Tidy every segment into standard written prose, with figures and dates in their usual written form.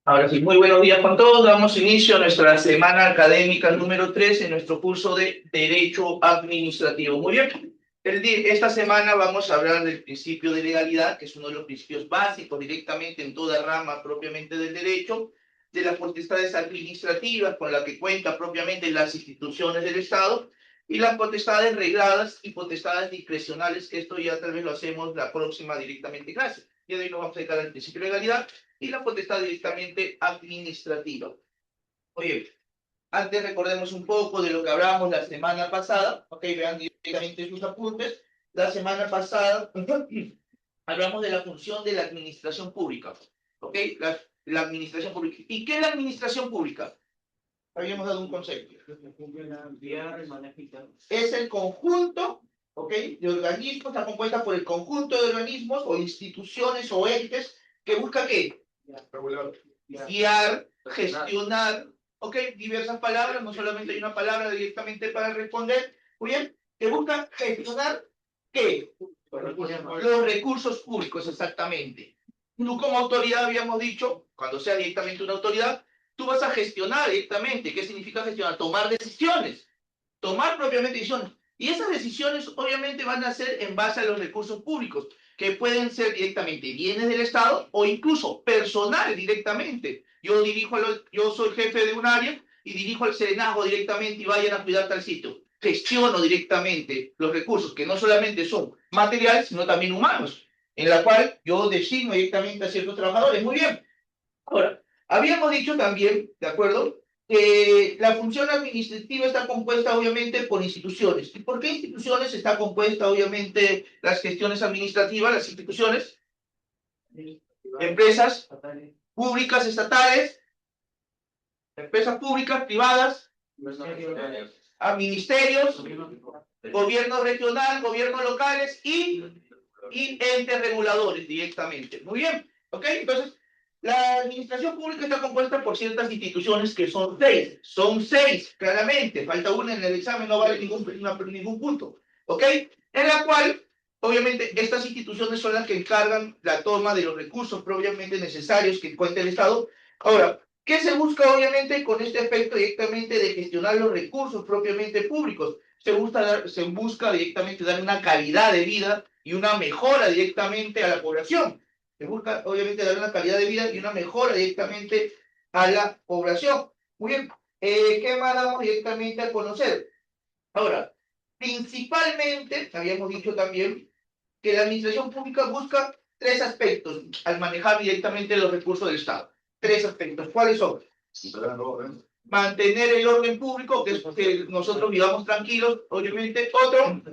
Ahora sí, muy buenos días con todos. Damos inicio a nuestra semana académica número 3 en nuestro curso de Derecho Administrativo. Muy bien, esta semana vamos a hablar del principio de legalidad, que es uno de los principios básicos directamente en toda rama propiamente del derecho, de las potestades administrativas con las que cuentan propiamente las instituciones del Estado y las potestades regladas y potestades discrecionales, que esto ya tal vez lo hacemos la próxima directamente clase. Y de ahí nos vamos a dedicar al principio de legalidad y la potestad directamente administrativa. Oye, antes recordemos un poco de lo que hablábamos la semana pasada, ok, vean directamente sus apuntes. La semana pasada hablamos de la función de la administración pública, ok, la administración pública. ¿Y qué es la administración pública? Habíamos dado un concepto. Es el conjunto, ok, de organismos, está compuesta por el conjunto de organismos o instituciones o entes que busca ¿qué? Guiar, gestionar, ok, diversas palabras, no solamente hay una palabra directamente para responder, muy bien, que busca gestionar ¿qué? Los recursos públicos, exactamente. Tú como autoridad habíamos dicho, cuando sea directamente una autoridad, tú vas a gestionar directamente. ¿Qué significa gestionar? Tomar decisiones, tomar propiamente decisiones. Y esas decisiones obviamente van a ser en base a los recursos públicos, que pueden ser directamente bienes del Estado o incluso personales directamente. Yo soy jefe de un área y dirijo al serenazgo directamente y vayan a cuidar tal sitio. Gestiono directamente los recursos que no solamente son materiales, sino también humanos, en la cual yo designo directamente a ciertos trabajadores. Muy bien. Ahora, habíamos dicho también, ¿de acuerdo? Que la función administrativa está compuesta obviamente por instituciones. ¿Y por qué instituciones está compuesta obviamente las gestiones administrativas, las instituciones? Empresas públicas, estatales, empresas públicas, privadas, a ministerios, gobierno regional, gobiernos locales y entes reguladores directamente. Muy bien, ¿ok? Entonces, la administración pública está compuesta por ciertas instituciones que son seis, claramente, falta una en el examen, no vale ningún punto, ¿ok? En la cual, obviamente, estas instituciones son las que encargan la toma de los recursos propiamente necesarios que cuenta el Estado. Ahora, ¿qué se busca obviamente con este aspecto directamente de gestionar los recursos propiamente públicos? Se busca directamente dar una calidad de vida y una mejora directamente a la población. Se busca obviamente dar una calidad de vida y una mejora directamente a la población. Muy bien, ¿qué más damos directamente a conocer? Ahora, principalmente, habíamos dicho también que la administración pública busca tres aspectos al manejar directamente los recursos del Estado. Tres aspectos. ¿Cuáles son? Mantener el orden público, que es que nosotros vivamos tranquilos, obviamente. Otro,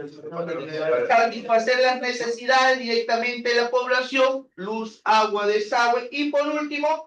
satisfacer las necesidades directamente de la población, luz, agua, desagüe. Y por último,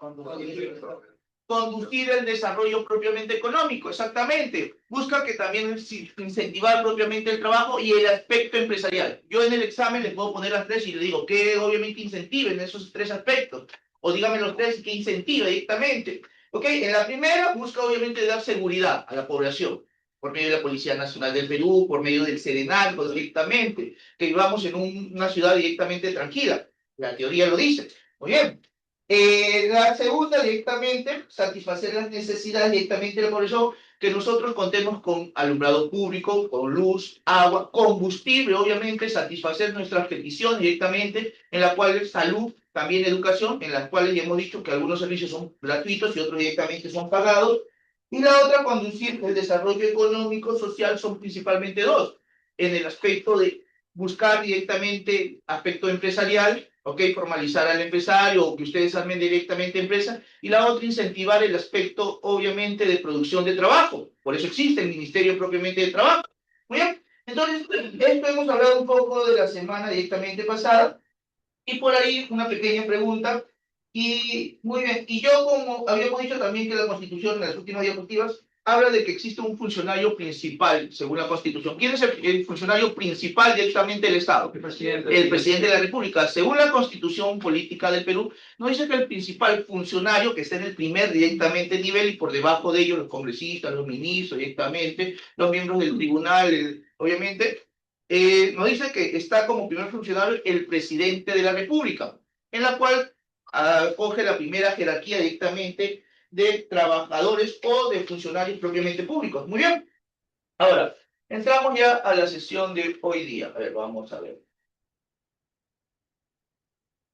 conducir el desarrollo propiamente económico, exactamente. Busca que también incentivar propiamente el trabajo y el aspecto empresarial. Yo en el examen les puedo poner las tres y les digo que obviamente incentiven esos tres aspectos. O díganme los tres que incentive directamente. ¿Ok? En la primera busca obviamente dar seguridad a la población por medio de la Policía Nacional del Perú, por medio del Serenazgo directamente, que vivamos en una ciudad directamente tranquila. La teoría lo dice. Muy bien. La segunda, directamente, satisfacer las necesidades directamente de la población, que nosotros contemos con alumbrado público, con luz, agua, combustible, obviamente, satisfacer nuestras peticiones directamente, en la cual salud, también educación, en las cuales ya hemos dicho que algunos servicios son gratuitos y otros directamente son pagados. Y la otra, conducir el desarrollo económico, social, son principalmente dos, en el aspecto de buscar directamente aspecto empresarial, ¿ok? Formalizar al empresario o que ustedes armen directamente empresa. Y la otra, incentivar el aspecto, obviamente, de producción de trabajo. Por eso existe el Ministerio propiamente de Trabajo. Muy bien. Entonces, esto hemos hablado un poco de la semana directamente pasada. Y por ahí una pequeña pregunta. Y muy bien, y yo como habíamos dicho también que la Constitución en las últimas diapositivas habla de que existe un funcionario principal, según la Constitución. ¿Quién es el funcionario principal directamente del Estado? El presidente de la República. Según la Constitución Política del Perú, nos dice que el principal funcionario, que está en el primer directamente nivel y por debajo de ellos los congresistas, los ministros directamente, los miembros del tribunal, obviamente, nos dice que está como primer funcionario el presidente de la República, en la cual acoge la primera jerarquía directamente de trabajadores o de funcionarios propiamente públicos. Muy bien. Ahora, entramos ya a la sesión de hoy día. A ver, vamos a ver.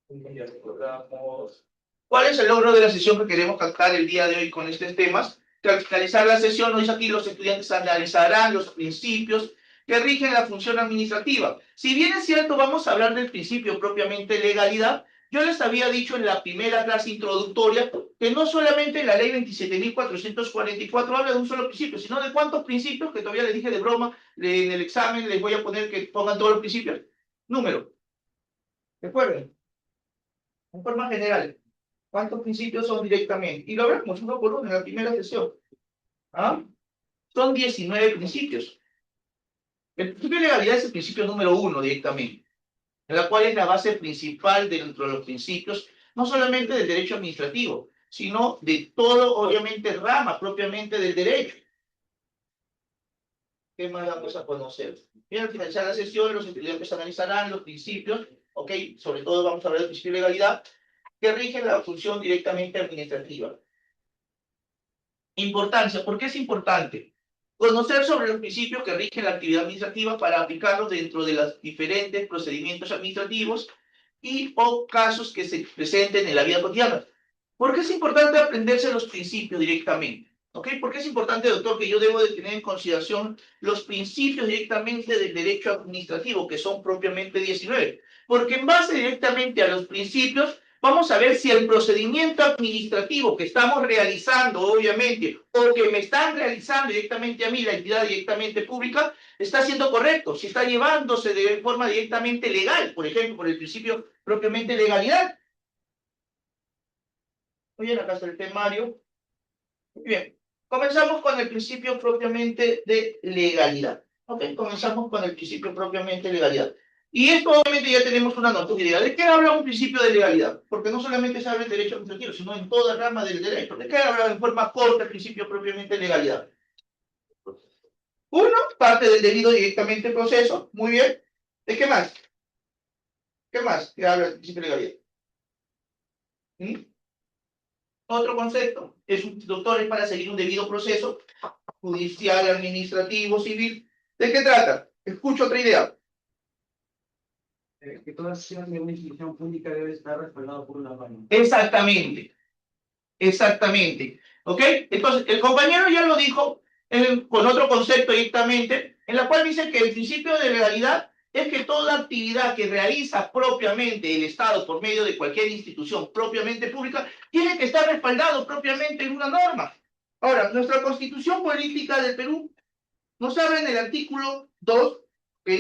Ya recordamos. ¿Cuál es el logro de la sesión que queremos captar el día de hoy con estos temas? Tras finalizar la sesión, nos dice aquí, los estudiantes analizarán los principios que rigen la función administrativa. Si bien es cierto, vamos a hablar del principio propiamente legalidad, yo les había dicho en la primera clase introductoria que no solamente la ley 27.444 habla de un solo principio, sino de cuántos principios, que todavía les dije de broma, en el examen les voy a poner que pongan todos los principios. Número. Recuerden, en forma general. ¿Cuántos principios son directamente? Y lo vemos uno por uno en la primera sesión. ¿Ah? Son 19 principios. El principio de legalidad es el principio número 1 directamente, en la cual es la base principal dentro de los principios, no solamente del derecho administrativo, sino de todo, obviamente, rama propiamente del derecho. ¿Qué más vamos a conocer? Bien, al finalizar la sesión, los estudiantes analizarán los principios, ¿ok? Sobre todo vamos a hablar del principio de legalidad, que rigen la función directamente administrativa. Importancia. ¿Por qué es importante? Conocer sobre los principios que rigen la actividad administrativa para aplicarlos dentro de los diferentes procedimientos administrativos y o casos que se presenten en la vida cotidiana. ¿Por qué es importante aprenderse los principios directamente? ¿Ok? ¿Por qué es importante, doctor, que yo debo de tener en consideración los principios directamente del derecho administrativo, que son propiamente 19? Porque en base directamente a los principios, vamos a ver si el procedimiento administrativo que estamos realizando, obviamente, o que me están realizando directamente a mí, la entidad directamente pública, está siendo correcto, si está llevándose de forma directamente legal, por ejemplo, por el principio propiamente de legalidad. Muy bien, acá está el temario. Muy bien, comenzamos con el principio propiamente de legalidad. Ok, comenzamos con el principio propiamente de legalidad. Y esto obviamente ya tenemos una idea. ¿De qué habla un principio de legalidad? Porque no solamente se habla del derecho administrativo, sino en toda rama del derecho. ¿De qué habla en forma corta el principio propiamente de legalidad? Uno, parte del debido directamente proceso. Muy bien. ¿De qué más? ¿Qué más? ¿Qué habla el principio de legalidad? ¿Mm? Otro concepto. Es un doctor es para seguir un debido proceso judicial, administrativo, civil. ¿De qué trata? Escucho otra idea. Que toda acción de una institución pública debe estar respaldada por una norma. Exactamente, exactamente. ¿Ok? Entonces, el compañero ya lo dijo con otro concepto directamente, en la cual dice que el principio de legalidad es que toda actividad que realiza propiamente el Estado por medio de cualquier institución propiamente pública tiene que estar respaldado propiamente en una norma. Ahora, nuestra Constitución Política del Perú nos habla en el artículo 2, ¿ok?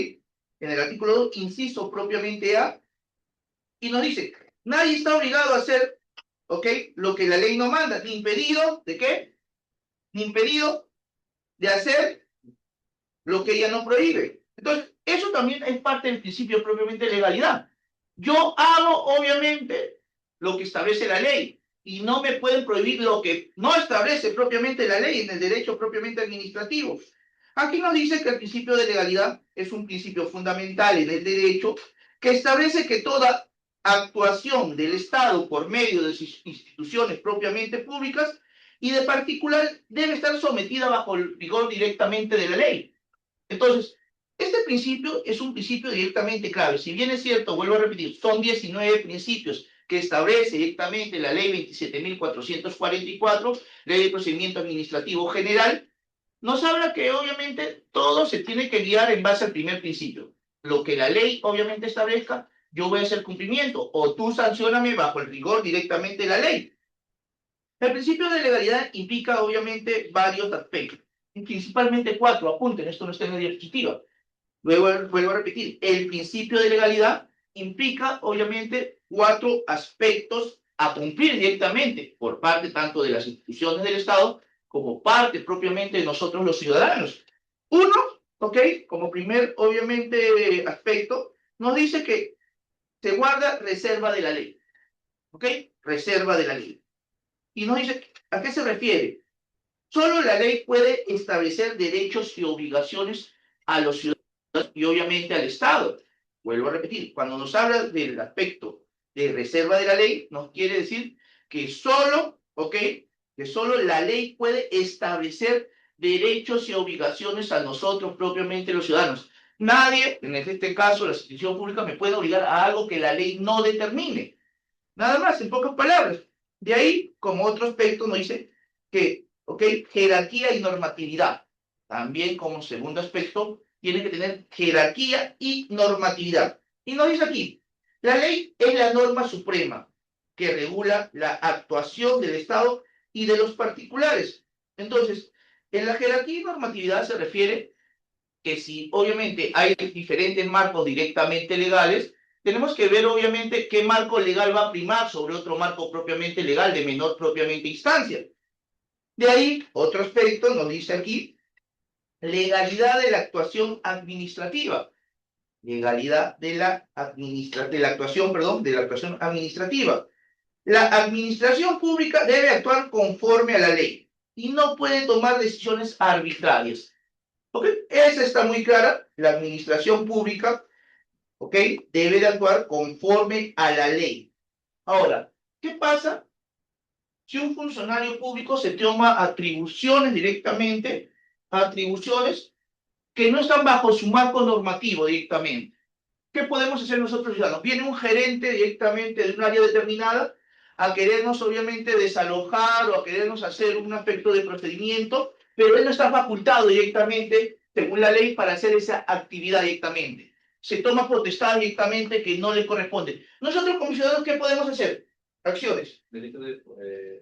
En el artículo 2, inciso propiamente A, y nos dice, nadie está obligado a hacer, ¿ok? Lo que la ley no manda, ni impedido, ¿de qué? Ni impedido de hacer lo que ella no prohíbe. Entonces, eso también es parte del principio propiamente de legalidad. Yo hago, obviamente, lo que establece la ley, y no me pueden prohibir lo que no establece propiamente la ley en el derecho propiamente administrativo. Aquí nos dice que el principio de legalidad es un principio fundamental en el derecho que establece que toda actuación del Estado por medio de sus instituciones propiamente públicas y de particular debe estar sometida bajo el rigor directamente de la ley. Entonces, este principio es un principio directamente clave. Si bien es cierto, vuelvo a repetir, son 19 principios que establece directamente la ley 27.444, ley de procedimiento administrativo general, nos habla que obviamente todo se tiene que guiar en base al primer principio. Lo que la ley obviamente establezca, yo voy a hacer cumplimiento, o tú sancioname bajo el rigor directamente de la ley. El principio de legalidad implica obviamente varios aspectos, y principalmente cuatro, apunten, esto no está en la diapositiva. Luego vuelvo a repetir, el principio de legalidad implica obviamente cuatro aspectos a cumplir directamente por parte tanto de las instituciones del Estado como parte propiamente de nosotros los ciudadanos. Uno, ¿ok? Como primer obviamente aspecto, nos dice que se guarda reserva de la ley, ¿ok? Reserva de la ley. Y nos dice, ¿a qué se refiere? Solo la ley puede establecer derechos y obligaciones a los ciudadanos y obviamente al Estado. Vuelvo a repetir, cuando nos habla del aspecto de reserva de la ley nos quiere decir que solo, ¿ok? Que solo la ley puede establecer derechos y obligaciones a nosotros propiamente los ciudadanos. Nadie, en este caso la institución pública, me puede obligar a algo que la ley no determine. Nada más, en pocas palabras. De ahí, como otro aspecto, nos dice que, ¿ok? Jerarquía y normatividad. También como segundo aspecto, tiene que tener jerarquía y normatividad. Y nos dice aquí, la ley es la norma suprema que regula la actuación del Estado y de los particulares. Entonces, en la jerarquía y normatividad se refiere que si obviamente hay diferentes marcos directamente legales, tenemos que ver obviamente qué marco legal va a primar sobre otro marco propiamente legal de menor propiamente instancia. De ahí, otro aspecto nos dice aquí, legalidad de la actuación administrativa. Legalidad de la actuación, perdón, de la actuación administrativa. La administración pública debe actuar conforme a la ley y no puede tomar decisiones arbitrarias. ¿Ok? Esa está muy clara. La administración pública, ¿ok? Debe de actuar conforme a la ley. Ahora, ¿qué pasa si un funcionario público se toma atribuciones directamente, atribuciones que no están bajo su marco normativo directamente? ¿Qué podemos hacer nosotros ciudadanos? Viene un gerente directamente de un área determinada a querernos obviamente desalojar o a querernos hacer un aspecto de procedimiento, pero él no está facultado directamente, según la ley, para hacer esa actividad directamente. Se toma potestad directamente que no le corresponde. Nosotros como ciudadanos, ¿qué podemos hacer? Acciones. Delito de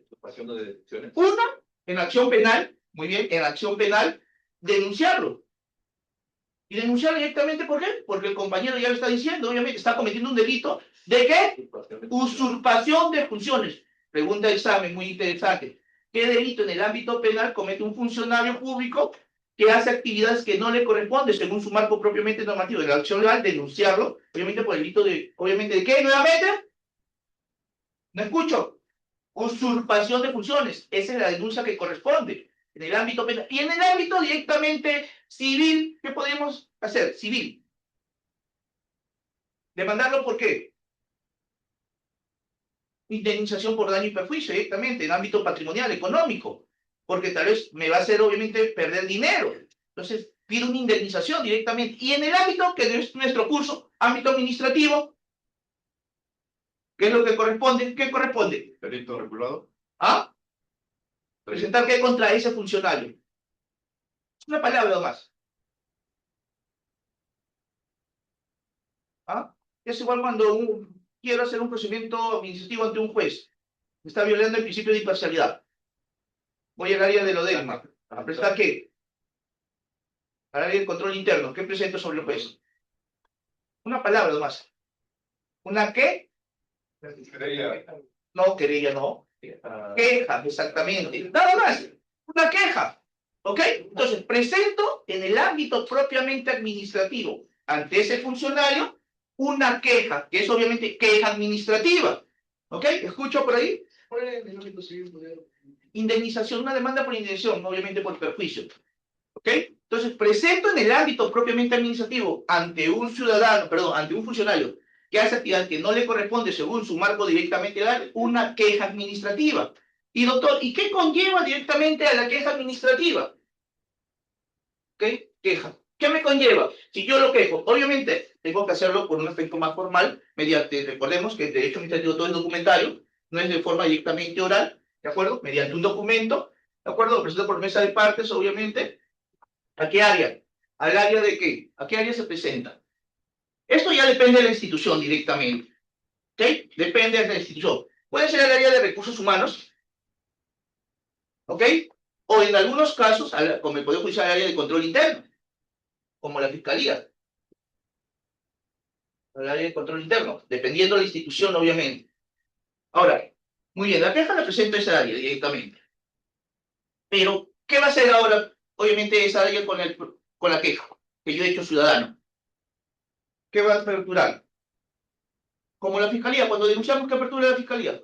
usurpación de decisiones. Una, en acción penal, muy bien, en acción penal, denunciarlo. Y denunciar directamente, ¿por qué? Porque el compañero ya lo está diciendo, obviamente está cometiendo un delito. ¿De qué? Usurpación de funciones. Pregunta de examen, muy interesante. ¿Qué delito en el ámbito penal comete un funcionario público que hace actividades que no le corresponden según su marco propiamente normativo? En la acción legal, denunciarlo, obviamente por el delito de, obviamente, ¿de qué nuevamente? No escucho. Usurpación de funciones. Esa es la denuncia que corresponde en el ámbito penal. Y en el ámbito directamente civil, ¿qué podemos hacer? Civil. ¿Demandarlo por qué? Indemnización por daño y perjuicio directamente, en ámbito patrimonial, económico, porque tal vez me va a hacer obviamente perder dinero. Entonces, pido una indemnización directamente. Y en el ámbito que es nuestro curso, ámbito administrativo, ¿qué es lo que corresponde? ¿Qué corresponde? Delito regulado. ¿Ah? Presentar qué contra ese funcionario. Una palabra más. ¿Ah? Es igual cuando quiero hacer un procedimiento administrativo ante un juez. Está violando el principio de imparcialidad. Voy al área de lo DELMA. ¿A prestar qué? Al área de control interno. ¿Qué presento sobre el juez? Una palabra nomás. ¿Una qué? No, querella no. Queja, exactamente. Nada más. Una queja. ¿Ok? Entonces, presento en el ámbito propiamente administrativo ante ese funcionario una queja, que es obviamente queja administrativa. ¿Ok? ¿Escucho por ahí? Indemnización, una demanda por indemnización, obviamente por perjuicio. ¿Ok? Entonces, presento en el ámbito propiamente administrativo ante un ciudadano, perdón, ante un funcionario que hace actividad que no le corresponde según su marco directamente legal, una queja administrativa. Y doctor, ¿y qué conlleva directamente a la queja administrativa? ¿Ok? Queja. ¿Qué me conlleva? Si yo lo quejo, obviamente tengo que hacerlo por un aspecto más formal, mediante, recordemos que el derecho administrativo todo es documentario, no es de forma directamente oral, ¿de acuerdo? Mediante un documento, ¿de acuerdo? Lo presento por mesa de partes, obviamente. ¿A qué área? ¿Al área de qué? ¿A qué área se presenta? Esto ya depende de la institución directamente. ¿Ok? Depende de la institución. Puede ser el área de recursos humanos. ¿Ok? O en algunos casos, como el Poder Judicial, el área de control interno, como la Fiscalía. El área de control interno, dependiendo de la institución, obviamente. Ahora, muy bien, la queja la presento a esa área directamente. Pero, ¿qué va a hacer ahora, obviamente, esa área con la queja que yo he hecho ciudadano? ¿Qué va a aperturar? Como la Fiscalía, cuando denunciamos que apertura la Fiscalía.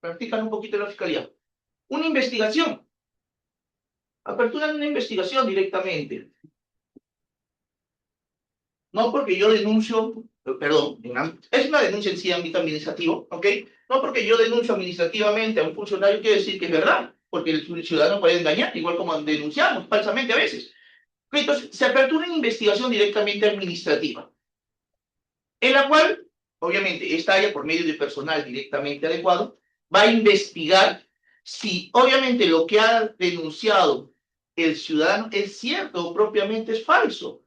Practican un poquito la Fiscalía. Una investigación. Aperturan una investigación directamente. No porque yo denuncio, perdón, es una denuncia en sí de ámbito administrativo, ¿ok? No porque yo denuncio administrativamente a un funcionario quiere decir que es verdad, porque el ciudadano puede engañar, igual como denunciamos falsamente a veces. Ok, entonces, se apertura una investigación directamente administrativa, en la cual, obviamente, esta área, por medio de personal directamente adecuado, va a investigar si, obviamente, lo que ha denunciado el ciudadano es cierto o propiamente es falso.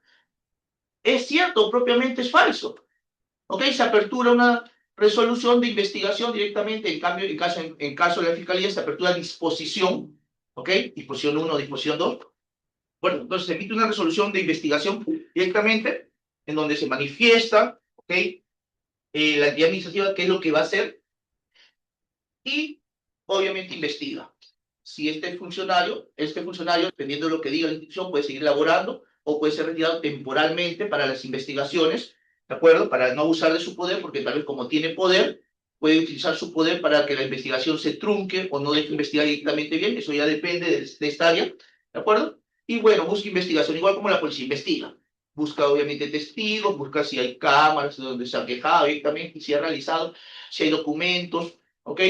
Es cierto o propiamente es falso. ¿Ok? Se apertura una resolución de investigación directamente, en cambio, en caso de la Fiscalía, se apertura disposición, ¿ok? Disposición 1, disposición 2. Bueno, entonces se emite una resolución de investigación directamente, en donde se manifiesta, ¿ok? La entidad administrativa, qué es lo que va a hacer, y obviamente investiga. Si este funcionario, dependiendo de lo que diga la institución, puede seguir laborando o puede ser retirado temporalmente para las investigaciones, ¿de acuerdo? Para no abusar de su poder, porque tal vez como tiene poder, puede utilizar su poder para que la investigación se trunque o no deje investigar directamente bien, eso ya depende de esta área, ¿de acuerdo? Y bueno, busca investigación, igual como la policía investiga. Busca obviamente testigos, busca si hay cámaras donde se ha quejado directamente, si ha realizado, si hay documentos, ¿ok?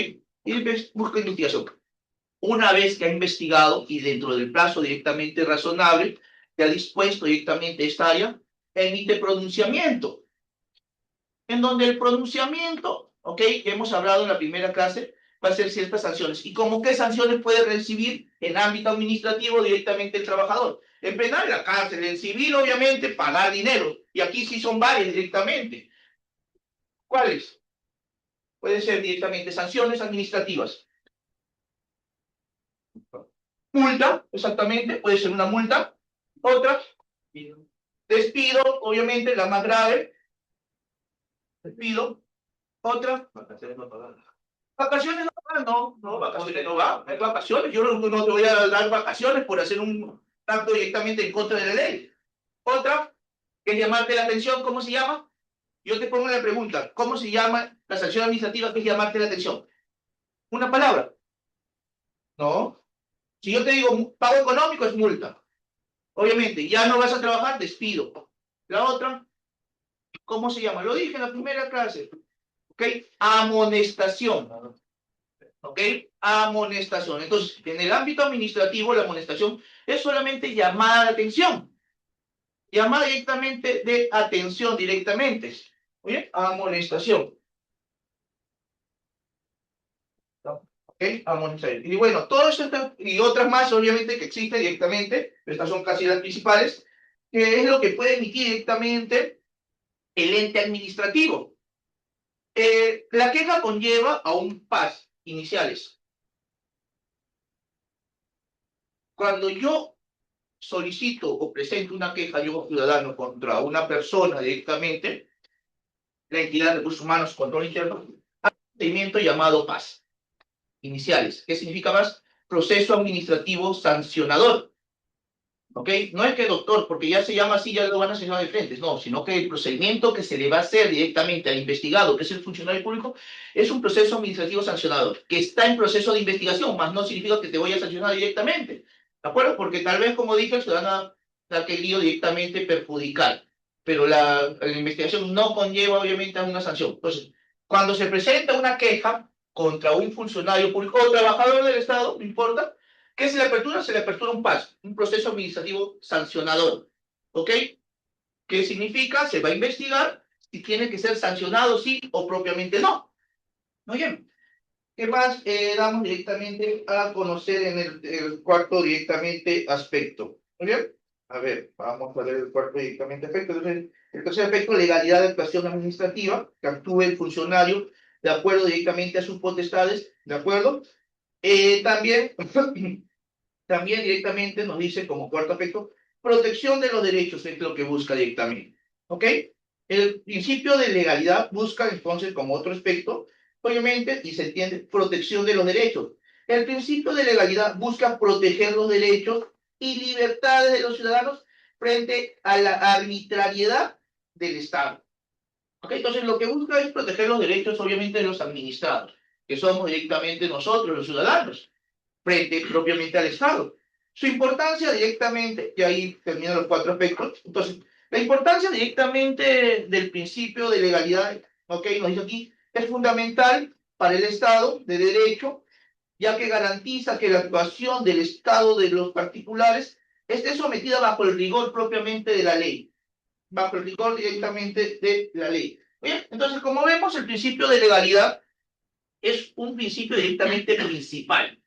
Y busca investigación. Una vez que ha investigado y dentro del plazo directamente razonable, que ha dispuesto directamente esta área, emite pronunciamiento, en donde el pronunciamiento, ¿ok? Que hemos hablado en la primera clase, va a ser ciertas sanciones. ¿Y como qué sanciones puede recibir en ámbito administrativo directamente el trabajador? En penal, la cárcel; en civil, obviamente, pagar dinero. Y aquí sí son varias directamente. ¿Cuáles? Pueden ser directamente sanciones administrativas. Multa, exactamente, puede ser una multa. Otra, despido, obviamente, la más grave. Despido. Otra, Vacaciones no pagadas. vacaciones no van, no, vacaciones no van. Hay vacaciones, yo no te voy a dar vacaciones por hacer un acto directamente en contra de la ley. Otra, que es llamarte la atención, ¿cómo se llama? Yo te pongo la pregunta, ¿cómo se llama la sanción administrativa que es llamarte la atención? Una palabra. No. Si yo te digo pago económico es multa. Obviamente, ya no vas a trabajar, despido. La otra, ¿cómo se llama? Lo dije en la primera clase. ¿Ok? Amonestación. ¿Ok? Amonestación. Entonces, en el ámbito administrativo, la amonestación es solamente llamada de atención. Llamada directamente de atención directamente. ¿Oye? Amonestación. ¿Ok? Amonestación. Y bueno, todo esto y otras más, obviamente, que existen directamente, estas son casi las principales, que es lo que puede emitir directamente el ente administrativo. La queja conlleva a un PAS iniciales. Cuando yo solicito o presento una queja yo ciudadano contra una persona directamente, la entidad de recursos humanos, control interno, hay un procedimiento llamado PAS iniciales. ¿Qué significa PAS? Proceso administrativo sancionador. ¿Ok? No es que doctor, porque ya se llama así, ya lo van a sancionar de frente, no, sino que el procedimiento que se le va a hacer directamente al investigado, que es el funcionario público, es un proceso administrativo sancionador, que está en proceso de investigación, más no significa que te voy a sancionar directamente, ¿de acuerdo? Porque tal vez, como dije, el ciudadano ha querido directamente perjudicar, pero la investigación no conlleva, obviamente, a una sanción. Entonces, cuando se presenta una queja contra un funcionario público o trabajador del Estado, no importa, ¿qué se le apertura? Se le apertura un PAS, un proceso administrativo sancionador. ¿Ok? ¿Qué significa? Se va a investigar si tiene que ser sancionado, sí o propiamente no. Muy bien. ¿Qué más damos directamente a conocer en el cuarto directamente aspecto? Muy bien. A ver, vamos a ver el cuarto directamente aspecto. Entonces, el tercer aspecto, legalidad de actuación administrativa, que actúe el funcionario de acuerdo directamente a sus potestades, ¿de acuerdo? También También directamente nos dice como cuarto aspecto, protección de los derechos es lo que busca directamente. ¿Ok? El principio de legalidad busca entonces como otro aspecto, obviamente, y se entiende, protección de los derechos. El principio de legalidad busca proteger los derechos y libertades de los ciudadanos frente a la arbitrariedad del Estado. ¿Ok? Entonces lo que busca es proteger los derechos, obviamente, de los administrados, que somos directamente nosotros, los ciudadanos frente propiamente al Estado. Su importancia directamente, y ahí terminan los cuatro aspectos. Entonces, La importancia directamente del principio de legalidad, ok, nos dice aquí, es fundamental para el Estado de Derecho, ya que garantiza que la actuación del Estado de los particulares esté sometida bajo el rigor propiamente de la ley, bajo el rigor directamente de la ley. Bien, entonces, como vemos, el principio de legalidad es un principio directamente principal.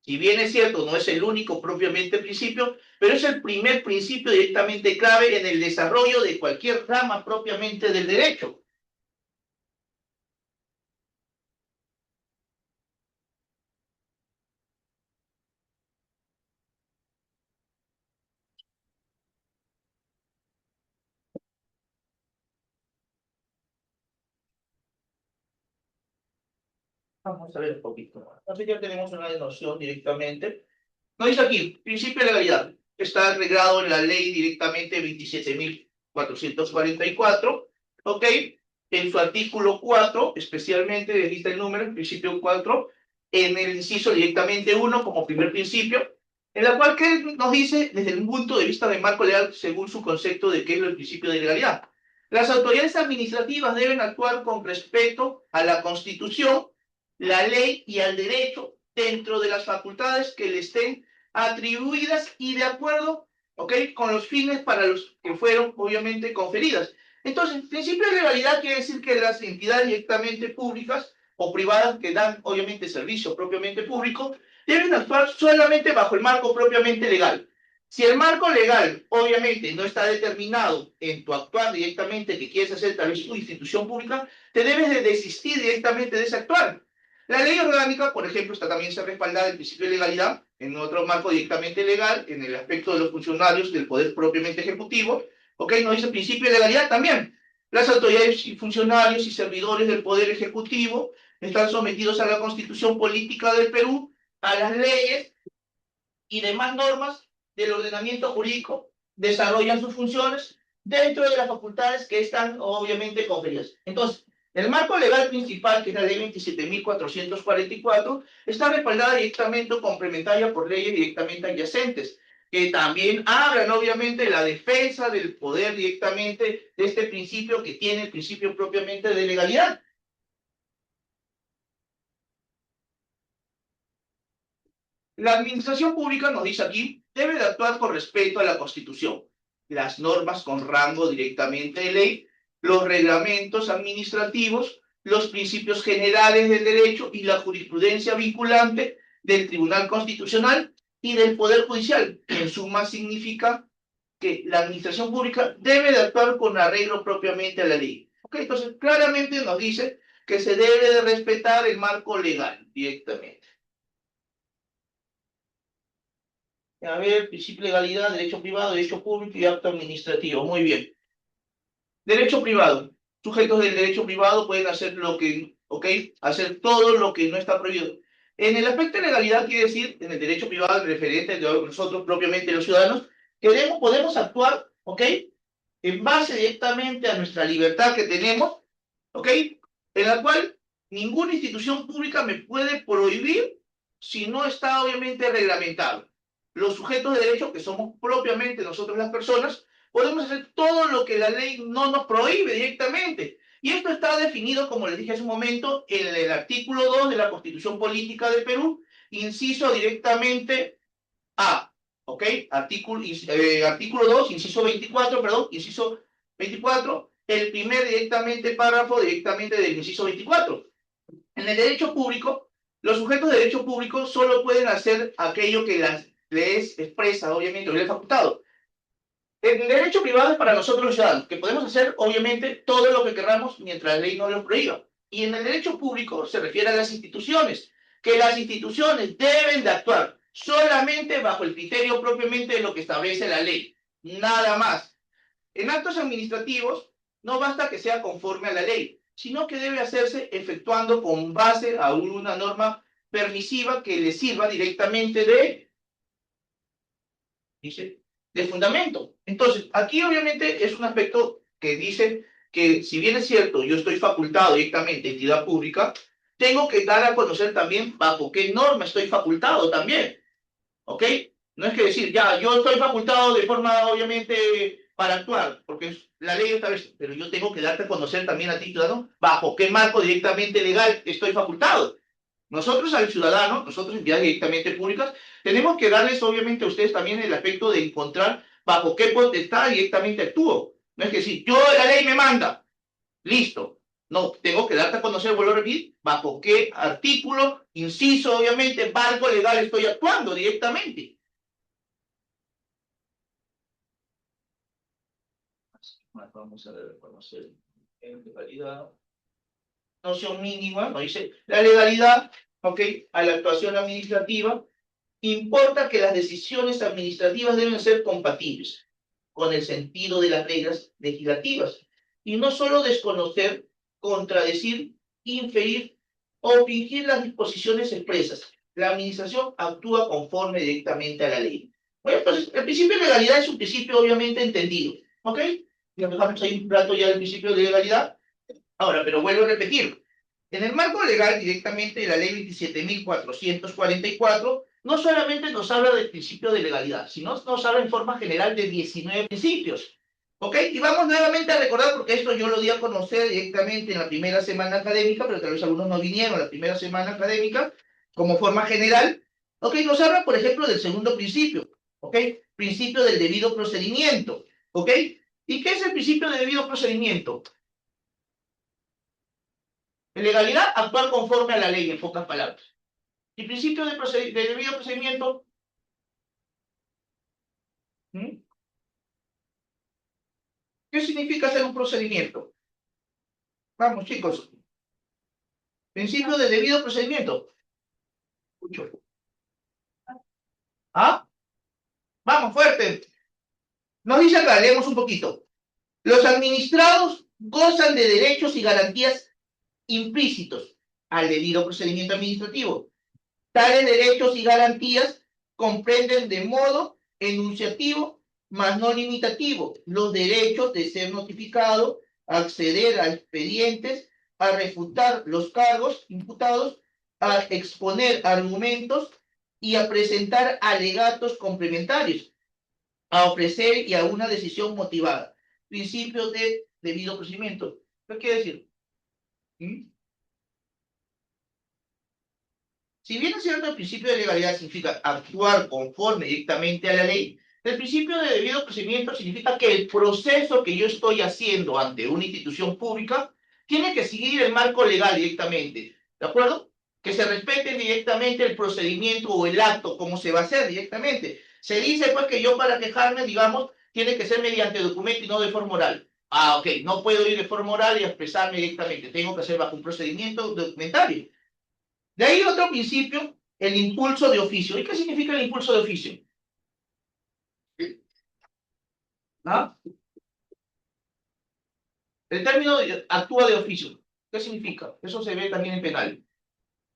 Si bien es cierto, no es el único propiamente principio, pero es el primer principio directamente clave en el desarrollo de cualquier rama propiamente del derecho. Vamos a ver un poquito más. Entonces ya tenemos una noción directamente. Nos dice aquí, principio de legalidad. Está regado en la ley directamente 27.444, ¿ok? En su artículo 4, especialmente, de lista el número, el principio 4, en el inciso directamente 1 como primer principio, en la cual ¿qué nos dice desde el punto de vista del marco legal según su concepto de qué es el principio de legalidad? Las autoridades administrativas deben actuar con respeto a la Constitución, la ley y al derecho dentro de las facultades que le estén atribuidas y de acuerdo, ¿ok?, con los fines para los que fueron obviamente conferidas. Entonces, principio de legalidad quiere decir que las entidades directamente públicas o privadas que dan obviamente servicio propiamente público deben actuar solamente bajo el marco propiamente legal. Si el marco legal obviamente no está determinado en tu actuar directamente que quieres hacer tal vez tu institución pública, te debes de desistir directamente de ese actuar. La ley orgánica, por ejemplo, está también se respaldada el principio de legalidad en otro marco directamente legal, en el aspecto de los funcionarios del poder propiamente ejecutivo, ¿ok? Nos dice principio de legalidad también. Las autoridades y funcionarios y servidores del poder ejecutivo están sometidos a la Constitución Política del Perú, a las leyes y demás normas del ordenamiento jurídico, desarrollan sus funciones dentro de las facultades que están obviamente conferidas. Entonces, el marco legal principal, que es la ley 27.444, está respaldada directamente o complementaria por leyes directamente adyacentes, que también hablan obviamente la defensa del poder directamente de este principio que tiene el principio propiamente de legalidad. La administración pública, nos dice aquí, debe de actuar con respeto a la Constitución, las normas con rango directamente de ley, los reglamentos administrativos, los principios generales del derecho y la jurisprudencia vinculante del Tribunal Constitucional y del Poder Judicial. En suma, significa que la administración pública debe de actuar con arreglo propiamente a la ley. ¿Ok? Entonces, claramente nos dice que se debe de respetar el marco legal directamente. A ver, principio de legalidad, derecho privado, derecho público y acto administrativo. Muy bien. Derecho privado. Sujetos del derecho privado pueden hacer lo que, ¿ok? Hacer todo lo que no está prohibido. En el aspecto de legalidad, quiere decir, en el derecho privado, el referente de nosotros propiamente los ciudadanos, podemos actuar, ¿ok?, en base directamente a nuestra libertad que tenemos, ¿ok?, en la cual ninguna institución pública me puede prohibir si no está obviamente reglamentado. Los sujetos de derecho, que somos propiamente nosotros las personas, podemos hacer todo lo que la ley no nos prohíbe directamente. Y esto está definido, como les dije hace un momento, en el artículo 2 de la Constitución Política del Perú, inciso directamente A, ¿ok? Artículo 2, inciso 24, perdón, inciso 24, el primer directamente párrafo directamente del inciso 24. En el derecho público, los sujetos de derecho público solo pueden hacer aquello que las leyes expresa, obviamente, o les facultado. El derecho privado es para nosotros los ciudadanos, que podemos hacer, obviamente, todo lo que queramos mientras la ley no lo prohíba. Y en el derecho público se refiere a las instituciones, que las instituciones deben de actuar solamente bajo el criterio propiamente de lo que establece la ley, nada más. En actos administrativos, no basta que sea conforme a la ley, sino que debe hacerse efectuando con base a una norma permisiva que le sirva directamente dice, de fundamento. Entonces, aquí obviamente es un aspecto que dice que si bien es cierto, yo estoy facultado directamente entidad pública, tengo que dar a conocer también bajo qué norma estoy facultado también, ¿ok? No es que decir, ya, yo estoy facultado de forma obviamente para actuar, porque la ley establece, pero yo tengo que darte a conocer también a ti, ciudadano, bajo qué marco directamente legal estoy facultado. Nosotros al ciudadano, nosotros entidades directamente públicas, tenemos que darles obviamente a ustedes también el aspecto de encontrar bajo qué potestad directamente actúo. No es que si yo la ley me manda, listo. No, tengo que darte a conocer, vuelvo a repetir, bajo qué artículo, inciso, obviamente, marco legal estoy actuando directamente. Vamos a ver, conocer legalidad. Noción mínima, nos dice la legalidad, ¿ok? A la actuación administrativa, importa que las decisiones administrativas deben ser compatibles con el sentido de las reglas legislativas y no solo desconocer, contradecir, inferir o fingir las disposiciones expresas. La administración actúa conforme directamente a la ley. Bueno, entonces, el principio de legalidad es un principio obviamente entendido, ¿ok? Ya dejamos ahí un rato ya del principio de legalidad. Ahora, pero vuelvo a repetir, en el marco legal directamente de la ley 27.444, no solamente nos habla del principio de legalidad, sino nos habla en forma general de 19 principios. ¿Ok? Y vamos nuevamente a recordar, porque esto yo lo di a conocer directamente en la primera semana académica, pero tal vez algunos no vinieron la primera semana académica, como forma general. ¿Ok? Nos habla, por ejemplo, del segundo principio. ¿Ok? Principio del debido procedimiento. ¿Ok? ¿Y qué es el principio del debido procedimiento? En legalidad, actuar conforme a la ley, en pocas palabras. Y principio de debido procedimiento. ¿Mm? ¿Qué significa hacer un procedimiento? Vamos, chicos. Principio de debido procedimiento. Escucho. ¿Ah? Vamos, fuerte. Nos dice acá, leemos un poquito. Los administrados gozan de derechos y garantías implícitos al debido procedimiento administrativo. Tales derechos y garantías comprenden de modo enunciativo, mas no limitativo, los derechos de ser notificado, a acceder a expedientes, a refutar los cargos imputados, a exponer argumentos y a presentar alegatos complementarios, a ofrecer y a una decisión motivada. Principio de debido procedimiento. ¿Qué quiere decir? ¿Mm? Si bien es cierto, el principio de legalidad significa actuar conforme directamente a la ley, el principio de debido procedimiento significa que el proceso que yo estoy haciendo ante una institución pública tiene que seguir el marco legal directamente, ¿de acuerdo? Que se respete directamente el procedimiento o el acto, cómo se va a hacer directamente. Se dice pues que yo para quejarme, digamos, tiene que ser mediante documento y no de forma oral. Ah, ok, no puedo ir de forma oral y expresarme directamente, tengo que hacer bajo un procedimiento documentario. De ahí otro principio, el impulso de oficio. ¿Y qué significa el impulso de oficio? ¿Ah? El término actúa de oficio. ¿Qué significa? Eso se ve también en penal.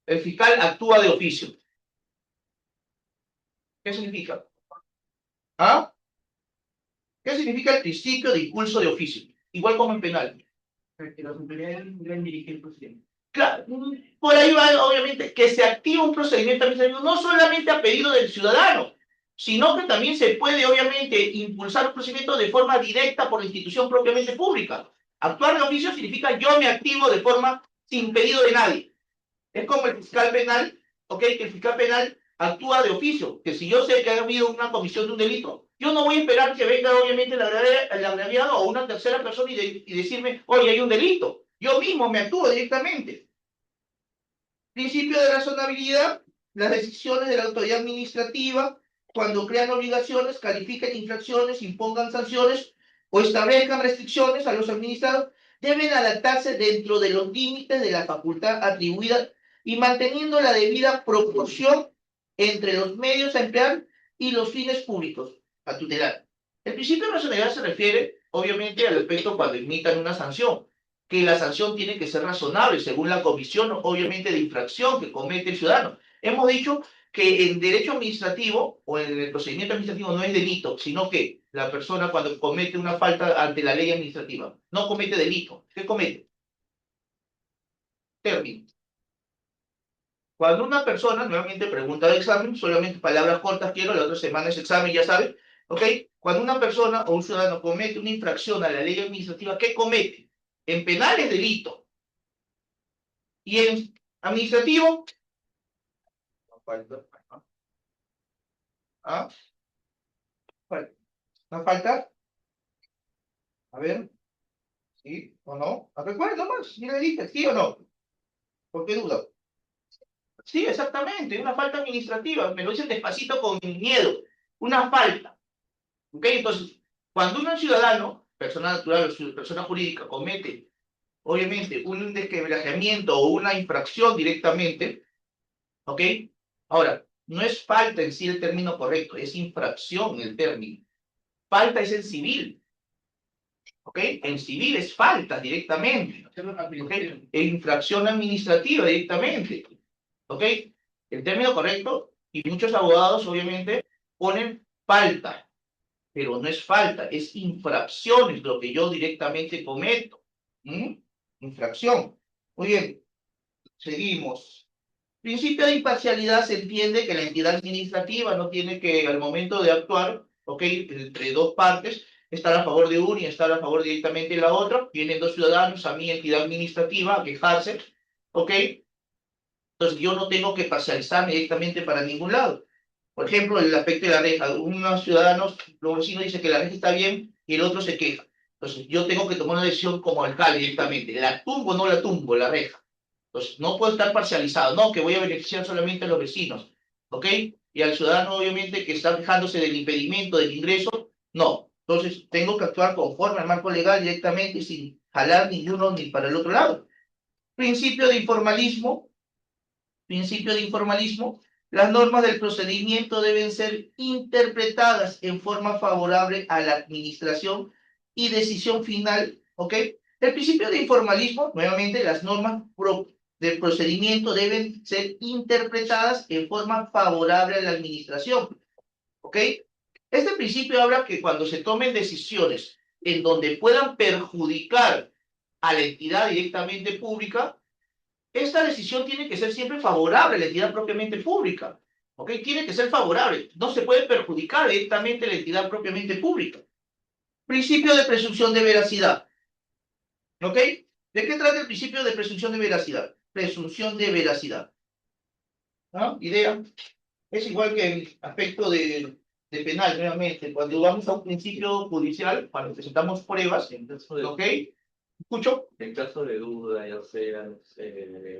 El fiscal actúa de oficio. ¿Qué significa? ¿Ah? ¿Qué significa el principio de impulso de oficio? Igual como en penal. Que las autoridades deben dirigir el procedimiento. Claro, por ahí va, obviamente, que se activa un procedimiento administrativo no solamente a pedido del ciudadano, sino que también se puede, obviamente, impulsar un procedimiento de forma directa por la institución propiamente pública. Actuar de oficio significa yo me activo de forma sin pedido de nadie. Es como el fiscal penal, ¿ok? Que el fiscal penal actúa de oficio, que si yo sé que ha habido una comisión de un delito, yo no voy a esperar que venga, obviamente, el agraviado o una tercera persona y decirme, oye, hay un delito. Yo mismo me actúo directamente. Principio de razonabilidad, las decisiones de la autoridad administrativa, cuando crean obligaciones, califiquen infracciones, impongan sanciones o establezcan restricciones a los administrados, deben adaptarse dentro de los límites de la facultad atribuida y manteniendo la debida proporción entre los medios a emplear y los fines públicos a tutelar. El principio de racionalidad se refiere, obviamente, al aspecto cuando imitan una sanción, que la sanción tiene que ser razonable según la comisión, obviamente, de infracción que comete el ciudadano. Hemos dicho que en derecho administrativo o en el procedimiento administrativo no es delito, sino que la persona cuando comete una falta ante la ley administrativa no comete delito. ¿Qué comete? Término. Cuando una persona, nuevamente pregunta de examen, solamente palabras cortas quiero, la otra semana es examen, ya sabes, ¿ok? cuando una persona o un ciudadano comete una infracción a la ley administrativa, ¿qué comete? En penal es delito. Y en administrativo, no falta. ¿Ah? ¿No falta? A ver, ¿sí o no? Recuerda nomás, mira, dije, ¿sí o no? ¿Por qué duda? Sí, exactamente, una falta administrativa, me lo dicen despacito con miedo, una falta. ¿Ok? Entonces, cuando un ciudadano, persona natural o persona jurídica, comete, obviamente, un desquebrajamiento o una infracción directamente, ¿ok? Ahora, no es falta en sí el término correcto, es infracción el término. Falta es en civil, ¿ok? En civil es falta directamente, ¿ok? E infracción administrativa directamente, ¿ok? El término correcto, y muchos abogados, obviamente, ponen falta, pero no es falta, es infracción, es lo que yo directamente cometo. ¿Mm? Infracción. Muy bien, seguimos. Principio de imparcialidad se entiende que la entidad administrativa no tiene que, al momento de actuar, ¿ok? Entre dos partes, estar a favor de una y estar a favor directamente de la otra. Vienen dos ciudadanos a mi entidad administrativa a quejarse, ¿ok? Entonces yo no tengo que parcializarme directamente para ningún lado. Por ejemplo, el aspecto de la reja. Unos ciudadanos, los vecinos dicen que la reja está bien y el otro se queja. Entonces yo tengo que tomar una decisión como alcalde directamente. ¿La tumbo o no la tumbo, la reja? Entonces no puedo estar parcializado. No, que voy a beneficiar solamente a los vecinos. ¿Ok? Y al ciudadano, obviamente, que está quejándose del impedimento, del ingreso, no. Entonces tengo que actuar conforme al marco legal directamente sin jalar ni uno ni para el otro lado. Principio de informalismo. Principio de informalismo, las normas del procedimiento deben ser interpretadas en forma favorable a la administración y decisión final, ¿ok? El principio de informalismo, nuevamente, las normas del procedimiento deben ser interpretadas en forma favorable a la administración, ¿ok? Este principio habla que cuando se tomen decisiones en donde puedan perjudicar a la entidad directamente pública, esta decisión tiene que ser siempre favorable a la entidad propiamente pública. ¿Ok? Tiene que ser favorable. No se puede perjudicar directamente a la entidad propiamente pública. Principio de presunción de veracidad. ¿Ok? ¿De qué trata el principio de presunción de veracidad? Presunción de veracidad. ¿No? Idea. Es igual que el aspecto de penal, nuevamente. Cuando vamos a un principio judicial, cuando presentamos pruebas, ¿ok? ¿Escucho? En caso de duda, ya sea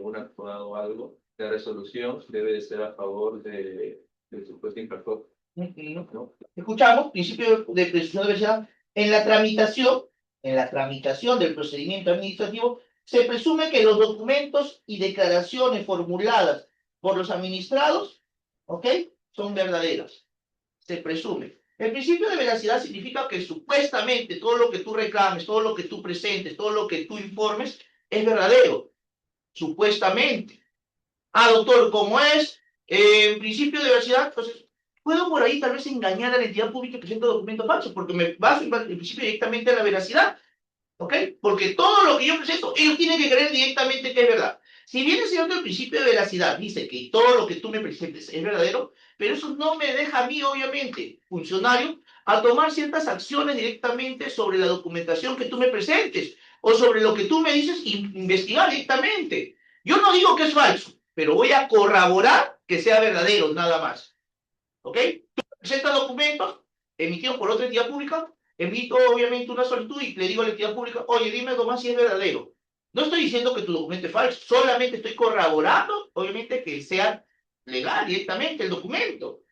un actuado o algo, la resolución debe de ser a favor del supuesto infractor, ¿no? Escuchamos, principio de presunción de veracidad. En la tramitación del procedimiento administrativo, se presume que los documentos y declaraciones formuladas por los administrados, ¿ok? Son verdaderas. Se presume. El principio de veracidad significa que supuestamente todo lo que tú reclames, todo lo que tú presentes, todo lo que tú informes es verdadero. Supuestamente. Ah, doctor, ¿cómo es? En principio de veracidad, entonces, puedo por ahí tal vez engañar a la entidad pública que presenta documentos falsos, porque me baso en principio directamente a la veracidad, ¿ok? Porque todo lo que yo presento, ellos tienen que creer directamente que es verdad. Si bien es cierto el principio de veracidad dice que todo lo que tú me presentes es verdadero, pero eso no me deja a mí, obviamente, funcionario, a tomar ciertas acciones directamente sobre la documentación que tú me presentes o sobre lo que tú me dices investigar directamente. Yo no digo que es falso, pero voy a corroborar que sea verdadero, nada más. ¿Ok? Tú presentas documentos emitidos por otra entidad pública, emito obviamente una solicitud y le digo a la entidad pública, oye, dime nomás si es verdadero. No estoy diciendo que tu documento es falso, solamente estoy corroborando, obviamente, que sea legal directamente el documento.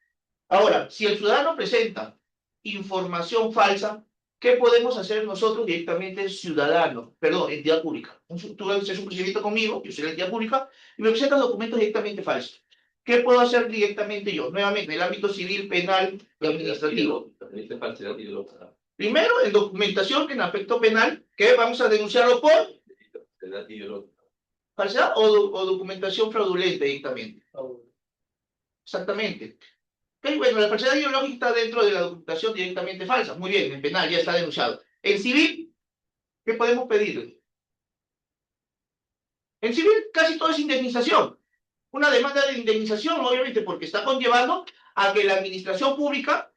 Ahora, si el ciudadano presenta información falsa, ¿qué podemos hacer nosotros directamente ciudadanos? Perdón, entidad pública. Tú haces un procedimiento conmigo, yo soy la entidad pública, y me presentas documentos directamente falsos. ¿Qué puedo hacer directamente yo? Nuevamente, en el ámbito civil, penal y administrativo. Dice falsedad ideológica. Primero, en documentación, en aspecto penal, que vamos a denunciarlo por Falsedad ideológica. falsedad o documentación fraudulenta directamente. Exactamente. Ok, bueno, la falsedad ideológica está dentro de la documentación directamente falsa. Muy bien, en penal ya está denunciado. En civil, ¿qué podemos pedirle? En civil casi todo es indemnización. Una demanda de indemnización, obviamente, porque está conllevando a que la administración pública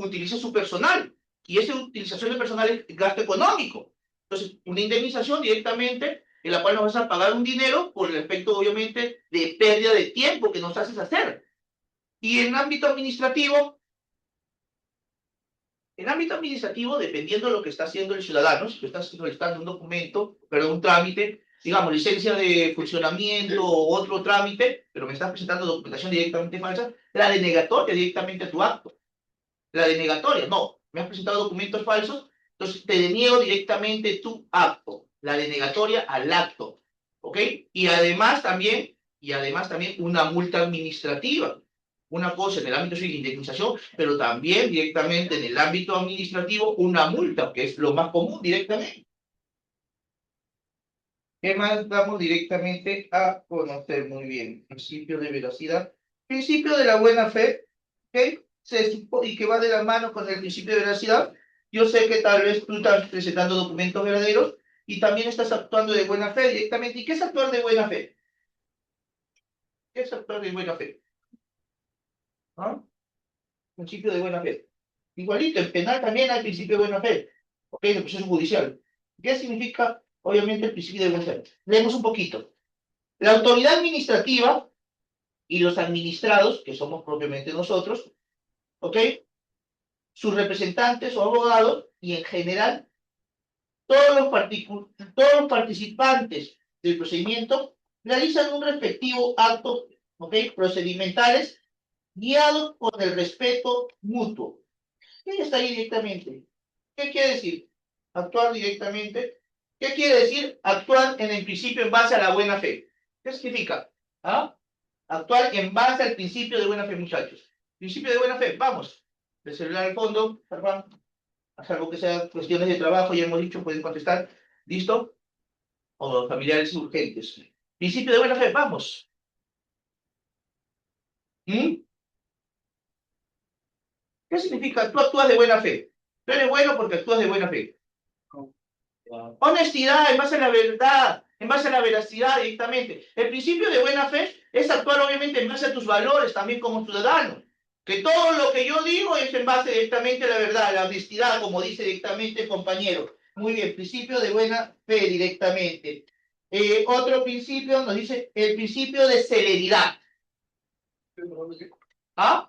utilice su personal. Y esa utilización de personal es gasto económico. Entonces, una indemnización directamente en la cual nos vas a pagar un dinero por el efecto, obviamente, de pérdida de tiempo que nos haces hacer. Y en ámbito administrativo, dependiendo de lo que está haciendo el ciudadano, si tú estás solicitando un documento, pero un trámite, digamos, licencia de funcionamiento o otro trámite, pero me estás presentando documentación directamente falsa, la denegatoria directamente a tu acto. La denegatoria, no, me has presentado documentos falsos, entonces te deniego directamente tu acto, la denegatoria al acto, ¿ok? Y además también una multa administrativa. Una cosa en el ámbito civil de indemnización, pero también directamente en el ámbito administrativo una multa, que es lo más común directamente. ¿Qué más vamos directamente a conocer? Muy bien, principio de veracidad, principio de la buena fe, ¿ok? Y que va de la mano con el principio de veracidad. Yo sé que tal vez tú estás presentando documentos verdaderos y también estás actuando de buena fe directamente. ¿Y qué es actuar de buena fe? ¿Qué es actuar de buena fe? ¿Ah? Principio de buena fe. Igualito, en penal también hay principio de buena fe, ¿ok? En el proceso judicial. ¿Qué significa, obviamente, el principio de buena fe? Leemos un poquito. La autoridad administrativa y los administrados, que somos propiamente nosotros, ¿ok? Sus representantes o abogados, y en general, todos los participantes del procedimiento realizan un respectivo acto, ¿ok? Procedimentales guiados por el respeto mutuo. ¿Qué está ahí directamente? ¿Qué quiere decir? Actuar directamente. ¿Qué quiere decir? Actuar en el principio en base a la buena fe. ¿Qué significa? ¿Ah? Actuar en base al principio de buena fe, muchachos. Principio de buena fe, vamos. El celular al fondo, perdón. Salvo que sean cuestiones de trabajo, ya hemos dicho, pueden contestar. ¿Listo? O familiares urgentes. Principio de buena fe, vamos. ¿Mm? ¿Qué significa? Tú actúas de buena fe. Tú eres bueno porque actúas de buena fe. Honestidad, en base a la verdad, en base a la veracidad directamente. El principio de buena fe es actuar obviamente en base a tus valores también como ciudadano. Que todo lo que yo digo es en base directamente a la verdad, a la honestidad, como dice directamente el compañero. Muy bien, principio de buena fe directamente. Otro principio nos dice el principio de celeridad. ¿Ah?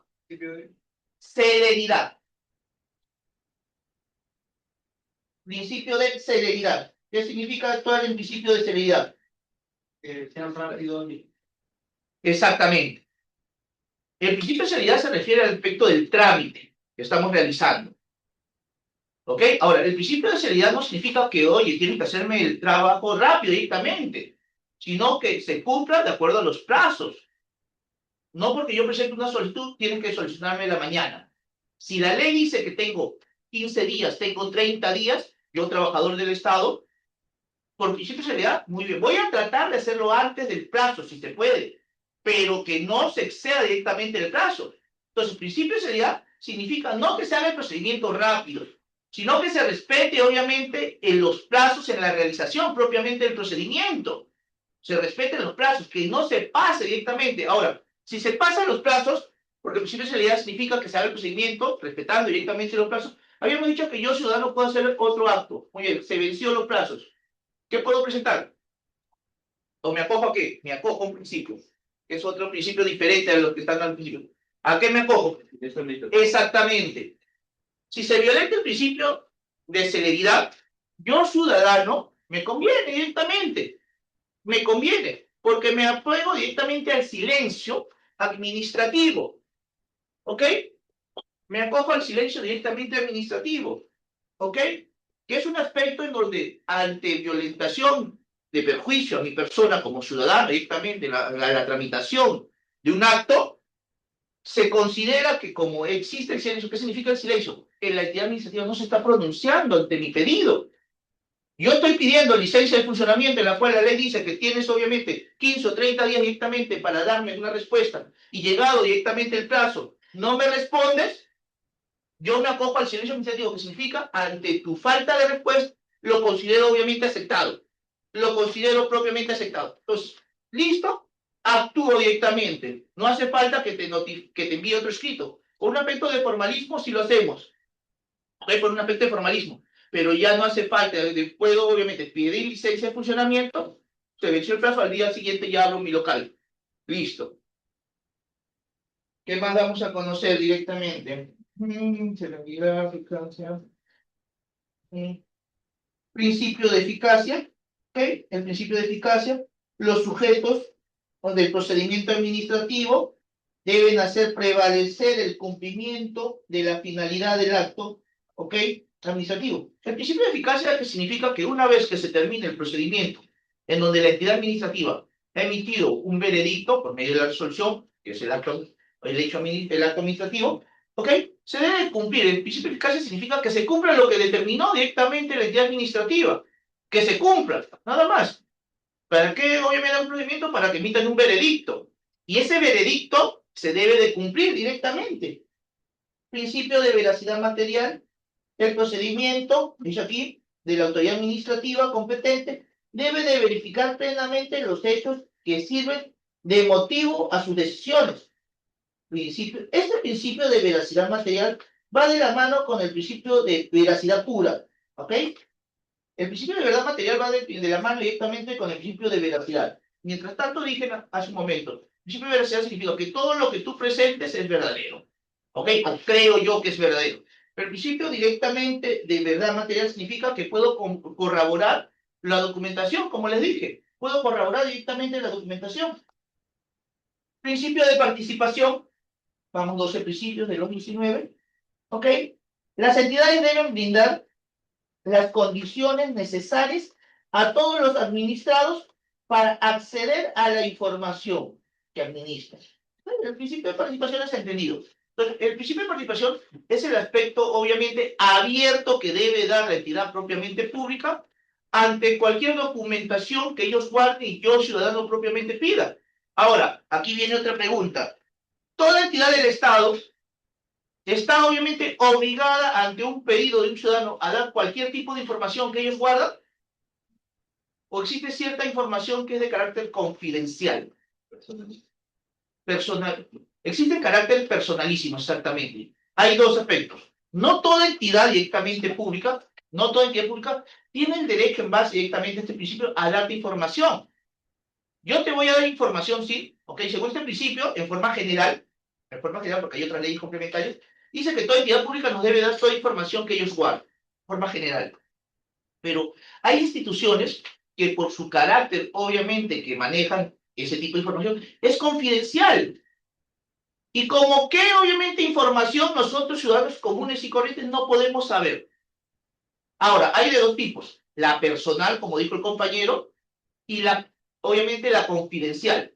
Celeridad. Principio de celeridad. ¿Qué significa actuar en principio de celeridad? Sean rápidos. Exactamente. El principio de celeridad se refiere al aspecto del trámite que estamos realizando. ¿Ok? Ahora, el principio de celeridad no significa que, oye, tienes que hacerme el trabajo rápido directamente, sino que se cumpla de acuerdo a los plazos. No porque yo presente una solicitud, tienes que solicitarme la mañana. Si la ley dice que tengo 15 días, tengo 30 días, yo trabajador del Estado, por principio de celeridad, muy bien. Voy a tratar de hacerlo antes del plazo, si se puede, pero que no se exceda directamente el plazo. Entonces, principio de celeridad significa no que se haga el procedimiento rápido, sino que se respete, obviamente, en los plazos en la realización propiamente del procedimiento. Se respeten los plazos, que no se pase directamente. Ahora, si se pasan los plazos, porque el principio de celeridad significa que se haga el procedimiento respetando directamente los plazos, habíamos dicho que yo, ciudadano, puedo hacer otro acto. Muy bien, se venció los plazos. ¿Qué puedo presentar? ¿O me acojo a qué? Me acojo a un principio, que es otro principio diferente a los que están al principio. ¿A qué me acojo? Exactamente. Si se violenta el principio de celeridad, yo, ciudadano, me conviene directamente. Me conviene, porque me apego directamente al silencio administrativo. ¿Ok? Me acojo al silencio directamente administrativo. ¿Ok? Que es un aspecto en donde, ante violentación de perjuicio a mi persona como ciudadano, directamente la tramitación de un acto, se considera que como existe el silencio, ¿qué significa el silencio? Que la entidad administrativa no se está pronunciando ante mi pedido. Yo estoy pidiendo licencia de funcionamiento en la cual la ley dice que tienes obviamente 15 o 30 días directamente para darme una respuesta y llegado directamente el plazo, no me respondes, yo me acojo al silencio administrativo, que significa, ante tu falta de respuesta, lo considero obviamente aceptado. Lo considero propiamente aceptado. Entonces, ¿listo? Actúo directamente. No hace falta que te envíe otro escrito. Por un aspecto de formalismo sí lo hacemos, ¿ok? Por un aspecto de formalismo, pero ya no hace falta, puedo obviamente pedir licencia de funcionamiento, se venció el plazo, al día siguiente ya abro mi local. Listo. ¿Qué más vamos a conocer directamente? Celeridad, eficacia. Principio de eficacia, ¿ok? El principio de eficacia, los sujetos del procedimiento administrativo deben hacer prevalecer el cumplimiento de la finalidad del acto, ¿ok? Administrativo. El principio de eficacia que significa que una vez que se termine el procedimiento en donde la entidad administrativa ha emitido un veredicto por medio de la resolución, que es el acto, el acto administrativo, ¿ok? Se debe cumplir. El principio de eficacia significa que se cumpla lo que determinó directamente la entidad administrativa. Que se cumpla, nada más. ¿Para qué obviamente un procedimiento? Para que emitan un veredicto. Y ese veredicto se debe de cumplir directamente. Principio de veracidad material. El procedimiento, dice aquí, de la autoridad administrativa competente, debe de verificar plenamente los hechos que sirven de motivo a sus decisiones. Este principio de veracidad material va de la mano con el principio de veracidad pura, ¿ok? El principio de verdad material va de la mano directamente con el principio de veracidad. Mientras tanto, dije hace un momento, el principio de veracidad significa que todo lo que tú presentes es verdadero, ¿ok? O creo yo que es verdadero. Pero el principio directamente de verdad material significa que puedo corroborar la documentación, como les dije. Puedo corroborar directamente la documentación. Principio de participación. Vamos, 12 principios de los 19, ¿ok? Las entidades deben brindar las condiciones necesarias a todos los administrados para acceder a la información que administran. El principio de participación es entendido. Entonces, el principio de participación es el aspecto, obviamente, abierto que debe dar la entidad propiamente pública ante cualquier documentación que ellos guarden y yo, ciudadano, propiamente pida. Ahora, aquí viene otra pregunta. Toda entidad del Estado está obviamente obligada ante un pedido de un ciudadano a dar cualquier tipo de información que ellos guardan, o existe cierta información que es de carácter confidencial, personal. Existe carácter personalísimo, exactamente. Hay dos aspectos. No toda entidad directamente pública, no toda entidad pública tiene el derecho en base directamente a este principio a darte información. Yo te voy a dar información, sí, ok, según este principio, en forma general, porque hay otras leyes complementarias, dice que toda entidad pública nos debe dar toda información que ellos guardan, de forma general. Pero hay instituciones que por su carácter, obviamente, que manejan ese tipo de información, es confidencial. Y como que, obviamente, información nosotros, ciudadanos comunes y corrientes, no podemos saber. Ahora, hay de dos tipos. La personal, como dijo el compañero, y obviamente, la confidencial.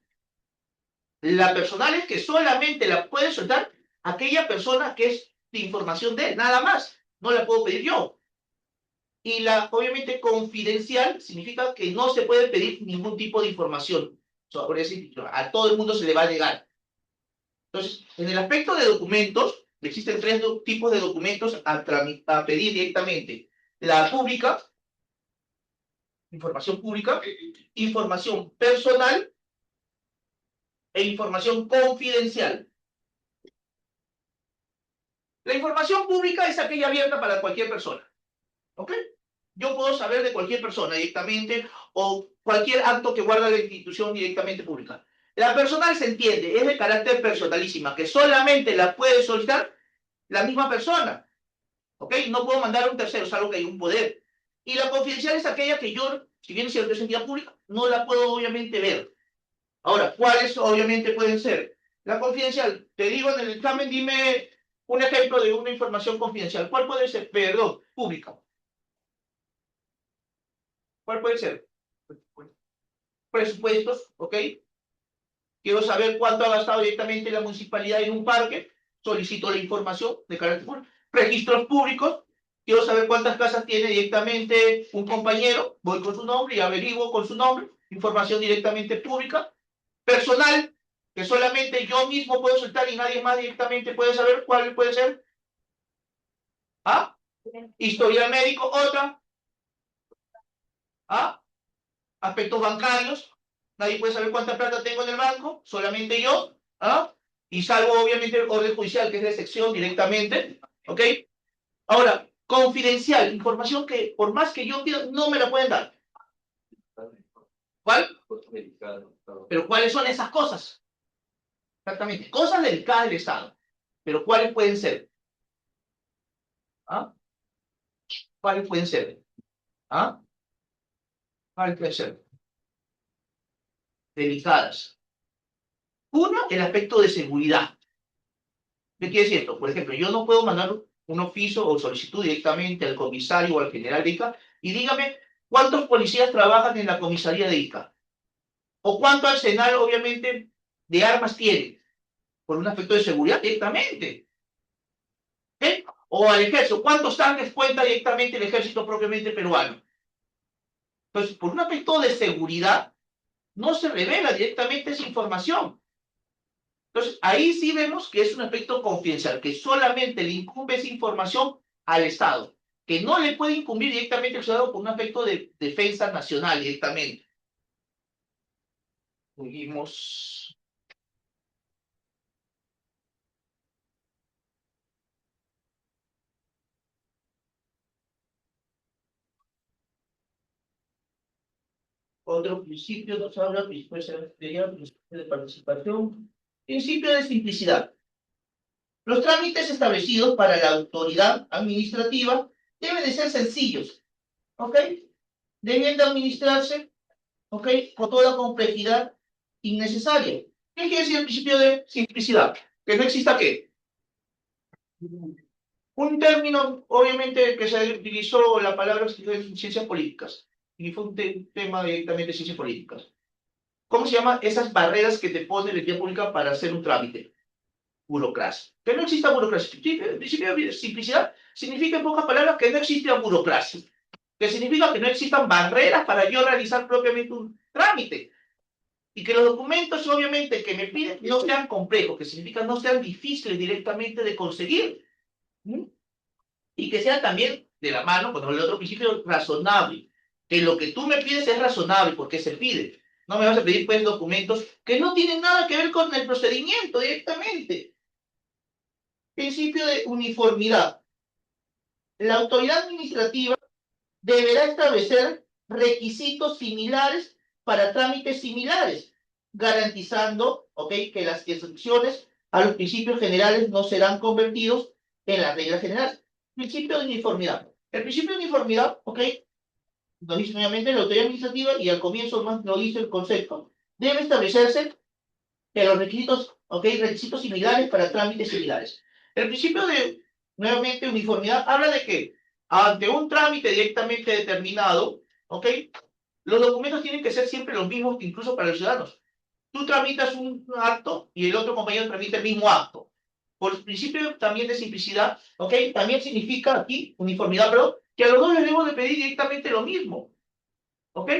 La personal es que solamente la puede soltar aquella persona que es de información de él, nada más. No la puedo pedir yo. Y obviamente, confidencial significa que no se puede pedir ningún tipo de información sobre ese título. A todo el mundo se le va a llegar. Entonces, en el aspecto de documentos, existen tres tipos de documentos a pedir directamente. La pública, información personal e información confidencial. La información pública es aquella abierta para cualquier persona. ¿Ok? Yo puedo saber de cualquier persona directamente o cualquier acto que guarda la institución directamente pública. La personal se entiende, es de carácter personalísima, que solamente la puede solicitar la misma persona. ¿Ok? No puedo mandar a un tercero, salvo que hay un poder. Y la confidencial es aquella que yo, si bien es cierto es entidad pública, no la puedo obviamente ver. Ahora, ¿cuáles obviamente pueden ser? La confidencial, te digo en el examen, dime un ejemplo de una información confidencial. ¿Cuál puede ser? Perdón, pública. ¿Cuál puede ser? Presupuestos, ¿ok? Quiero saber cuánto ha gastado directamente la municipalidad en un parque. Solicito la información de carácter público. Registros públicos. Quiero saber cuántas casas tiene directamente un compañero. Voy con su nombre y averiguo con su nombre. Información directamente pública. Personal, que solamente yo mismo puedo soltar y nadie más directamente puede saber cuál puede ser. ¿Ah? Historial médico, otra. ¿Ah? Aspectos bancarios. Nadie puede saber cuánta plata tengo en el banco, solamente yo. ¿Ah? Y salvo obviamente el orden judicial, que es de sección directamente, ¿ok? Ahora, confidencial, información que por más que yo pida, no me la pueden dar. ¿Cuál? Pero ¿cuáles son esas cosas? Exactamente, cosas delicadas del Estado. Pero ¿cuáles pueden ser? ¿Ah? ¿Cuáles pueden ser? ¿Ah? ¿Cuáles pueden ser? Delicadas. Uno, el aspecto de seguridad. ¿Qué quiere decir esto? Por ejemplo, yo no puedo mandar un oficio o solicitud directamente al comisario o al general de ICA y dígame cuántos policías trabajan en la comisaría de ICA o cuánto arsenal, obviamente, de armas tiene por un aspecto de seguridad directamente. ¿Eh? O al ejército, ¿cuántos tanques cuenta directamente el ejército propiamente peruano? Entonces, por un aspecto de seguridad, no se revela directamente esa información. Entonces, ahí sí vemos que es un aspecto confidencial, que solamente le incumbe esa información al Estado, que no le puede incumbir directamente al ciudadano por un aspecto de defensa nacional directamente. Seguimos. Otro principio nos habla, principio de participación, principio de simplicidad. Los trámites establecidos para la autoridad administrativa deben de ser sencillos, ¿ok? Deben de administrarse, ¿ok? Con toda la complejidad innecesaria. ¿Qué quiere decir el principio de simplicidad? Que no exista ¿qué? Un término, obviamente, que se utilizó la palabra en ciencias políticas, y fue un tema directamente de ciencias políticas. ¿Cómo se llama esas barreras que te pone la entidad pública para hacer un trámite? Burocracia. Que no exista burocracia. El principio de simplicidad significa, en pocas palabras, que no existe burocracia. Que significa que no existan barreras para yo realizar propiamente un trámite. Y que los documentos, obviamente, que me piden no sean complejos, que significa no sean difíciles directamente de conseguir. ¿Mm? Y que sean también de la mano, con el otro principio, razonable. Que lo que tú me pides es razonable porque se pide. No me vas a pedir, pues, documentos que no tienen nada que ver con el procedimiento directamente. Principio de uniformidad. La autoridad administrativa deberá establecer requisitos similares para trámites similares, garantizando, ¿ok?, que las excepciones a los principios generales no serán convertidos en las reglas generales. Principio de uniformidad. El principio de uniformidad, ¿ok?, nos dice nuevamente la autoridad administrativa y al comienzo más lo dice el concepto, debe establecerse que los requisitos, ¿ok?, requisitos similares para trámites similares. El principio de, nuevamente, uniformidad habla de que ante un trámite directamente determinado, ¿ok?, los documentos tienen que ser siempre los mismos, incluso para los ciudadanos. Tú tramitas un acto y el otro compañero tramita el mismo acto. Por el principio también de simplicidad, ¿ok?, también significa aquí, uniformidad, pero que a los dos les debemos de pedir directamente lo mismo, ¿ok?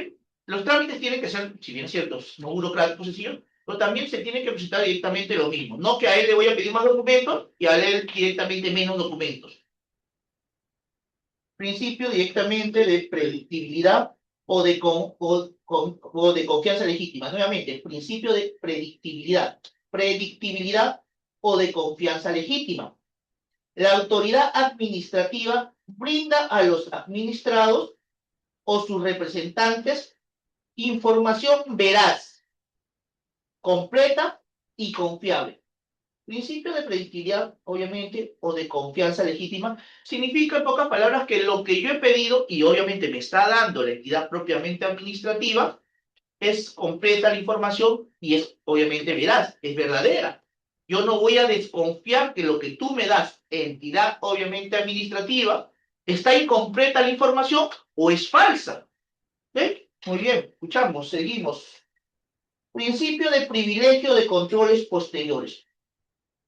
Los trámites tienen que ser, si bien ciertos, no burocráticos sencillos, pero también se tiene que presentar directamente lo mismo. No que a él le voy a pedir más documentos y a él directamente menos documentos. Principio directamente de predictibilidad o de confianza legítima. Nuevamente, principio de predictibilidad. Predictibilidad o de confianza legítima. La autoridad administrativa brinda a los administrados o sus representantes información veraz, completa y confiable. Principio de predictibilidad, obviamente, o de confianza legítima, significa en pocas palabras que lo que yo he pedido, y obviamente me está dando la entidad propiamente administrativa, es completa la información y es obviamente veraz, es verdadera. Yo no voy a desconfiar que lo que tú me das, entidad obviamente administrativa, está incompleta la información o es falsa. ¿Sí? Muy bien, escuchamos, seguimos. Principio de privilegio de controles posteriores.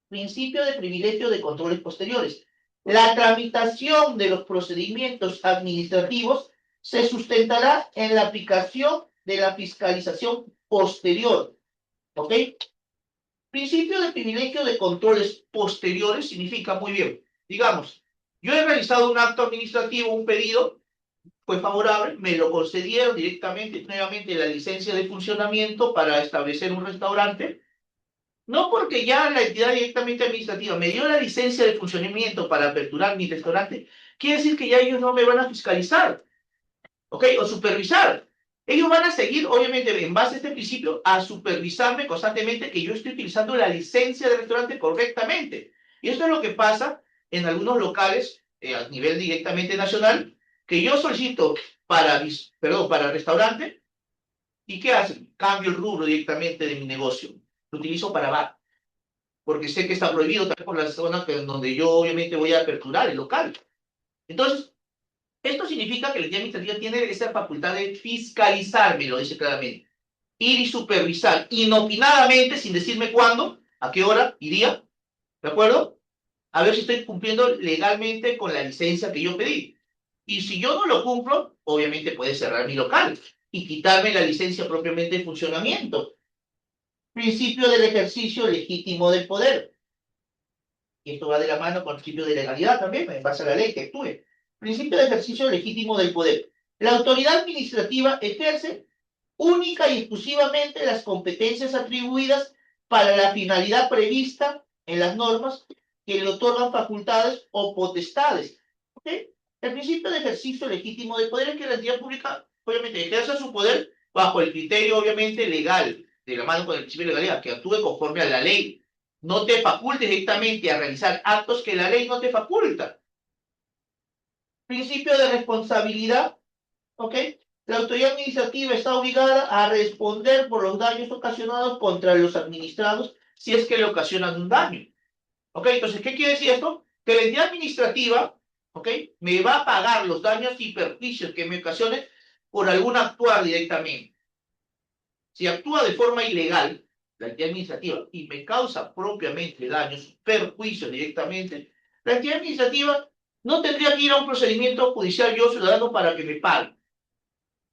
Principio de privilegio de controles posteriores. La tramitación de los procedimientos administrativos se sustentará en la aplicación de la fiscalización posterior. ¿Ok? Principio de privilegio de controles posteriores significa muy bien. Digamos, yo he realizado un acto administrativo, un pedido, fue favorable, me lo concedieron directamente, nuevamente la licencia de funcionamiento para establecer un restaurante. No porque ya la entidad directamente administrativa me dio la licencia de funcionamiento para aperturar mi restaurante, quiere decir que ya ellos no me van a fiscalizar, ¿ok? O supervisar. Ellos van a seguir, obviamente, en base a este principio, a supervisarme constantemente que yo estoy utilizando la licencia de restaurante correctamente. Y esto es lo que pasa en algunos locales a nivel directamente nacional, que yo solicito para restaurante, ¿y qué hacen? Cambio el rubro directamente de mi negocio. Lo utilizo para bar, porque sé que está prohibido también por la zona donde yo obviamente voy a aperturar el local. Entonces, esto significa que la entidad administrativa tiene esa facultad de fiscalizarme, lo dice claramente. Ir y supervisar inopinadamente, sin decirme cuándo, a qué hora y día, ¿de acuerdo? A ver si estoy cumpliendo legalmente con la licencia que yo pedí. Y si yo no lo cumplo, obviamente puede cerrar mi local y quitarme la licencia propiamente de funcionamiento. Principio del ejercicio legítimo del poder. Y esto va de la mano con el principio de legalidad también, en base a la ley que actúe. Principio de ejercicio legítimo del poder. La autoridad administrativa ejerce única y exclusivamente las competencias atribuidas para la finalidad prevista en las normas que le otorgan facultades o potestades. ¿Ok? El principio de ejercicio legítimo del poder es que la entidad pública, obviamente, ejerza su poder bajo el criterio, obviamente, legal, de la mano con el principio de legalidad, que actúe conforme a la ley. No te faculte directamente a realizar actos que la ley no te faculta. Principio de responsabilidad, ¿ok? La autoridad administrativa está obligada a responder por los daños ocasionados contra los administrados si es que le ocasionan un daño. ¿Ok? Entonces, ¿qué quiere decir esto? Que la entidad administrativa, ¿ok? Me va a pagar los daños y perjuicios que me ocasione por algún actuar directamente. Si actúa de forma ilegal, la entidad administrativa, y me causa propiamente daños, perjuicios directamente, la entidad administrativa no tendría que ir a un procedimiento judicial yo ciudadano para que me pague.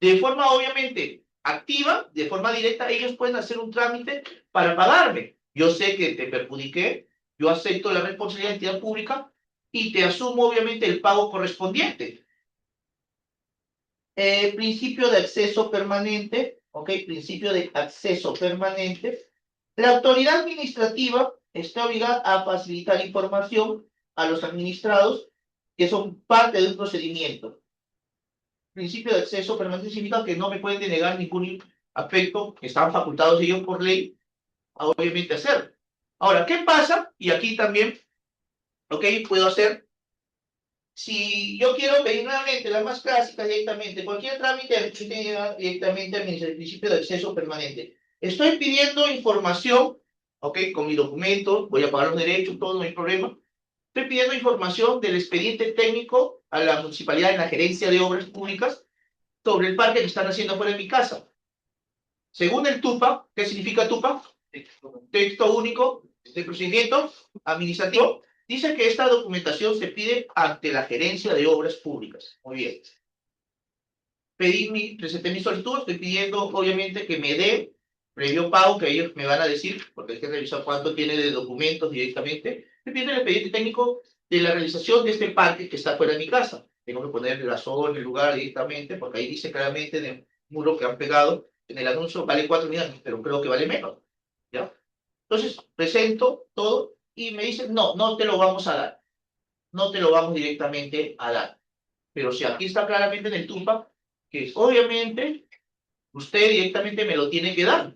De forma obviamente activa, de forma directa, ellos pueden hacer un trámite para pagarme. Yo sé que te perjudiqué, yo acepto la responsabilidad de entidad pública y te asumo obviamente el pago correspondiente. Principio de acceso permanente, ¿ok? Principio de acceso permanente. La autoridad administrativa está obligada a facilitar información a los administrados que son parte de un procedimiento. Principio de acceso permanente significa que no me pueden denegar ningún aspecto que están facultados ellos por ley a obviamente hacer. Ahora, ¿qué pasa? Y aquí también, ¿ok? Puedo hacer, si yo quiero pedir nuevamente la más clásica directamente, cualquier trámite directamente al principio de acceso permanente. Estoy pidiendo información, ¿ok? Con mi documento, voy a pagar los derechos, todo, no hay problema. Estoy pidiendo información del expediente técnico a la municipalidad en la gerencia de obras públicas sobre el parque que están haciendo fuera de mi casa. Según el TUPA, ¿qué significa TUPA? Texto único de procedimiento administrativo. Dice que esta documentación se pide ante la gerencia de obras públicas. Muy bien. Presenté mi solicitud, estoy pidiendo obviamente que me dé previo pago, que ellos me van a decir, porque hay que revisar cuánto tiene de documentos directamente. Estoy pidiendo el expediente técnico de la realización de este parque que está fuera de mi casa. Tengo que poner la zona, el lugar directamente, porque ahí dice claramente en el muro que han pegado, en el anuncio vale 4 millones, pero creo que vale menos. ¿Ya? Entonces, presento todo y me dicen, no, no te lo vamos a dar. No te lo vamos directamente a dar. Pero si aquí está claramente en el TUPA, que obviamente usted directamente me lo tiene que dar.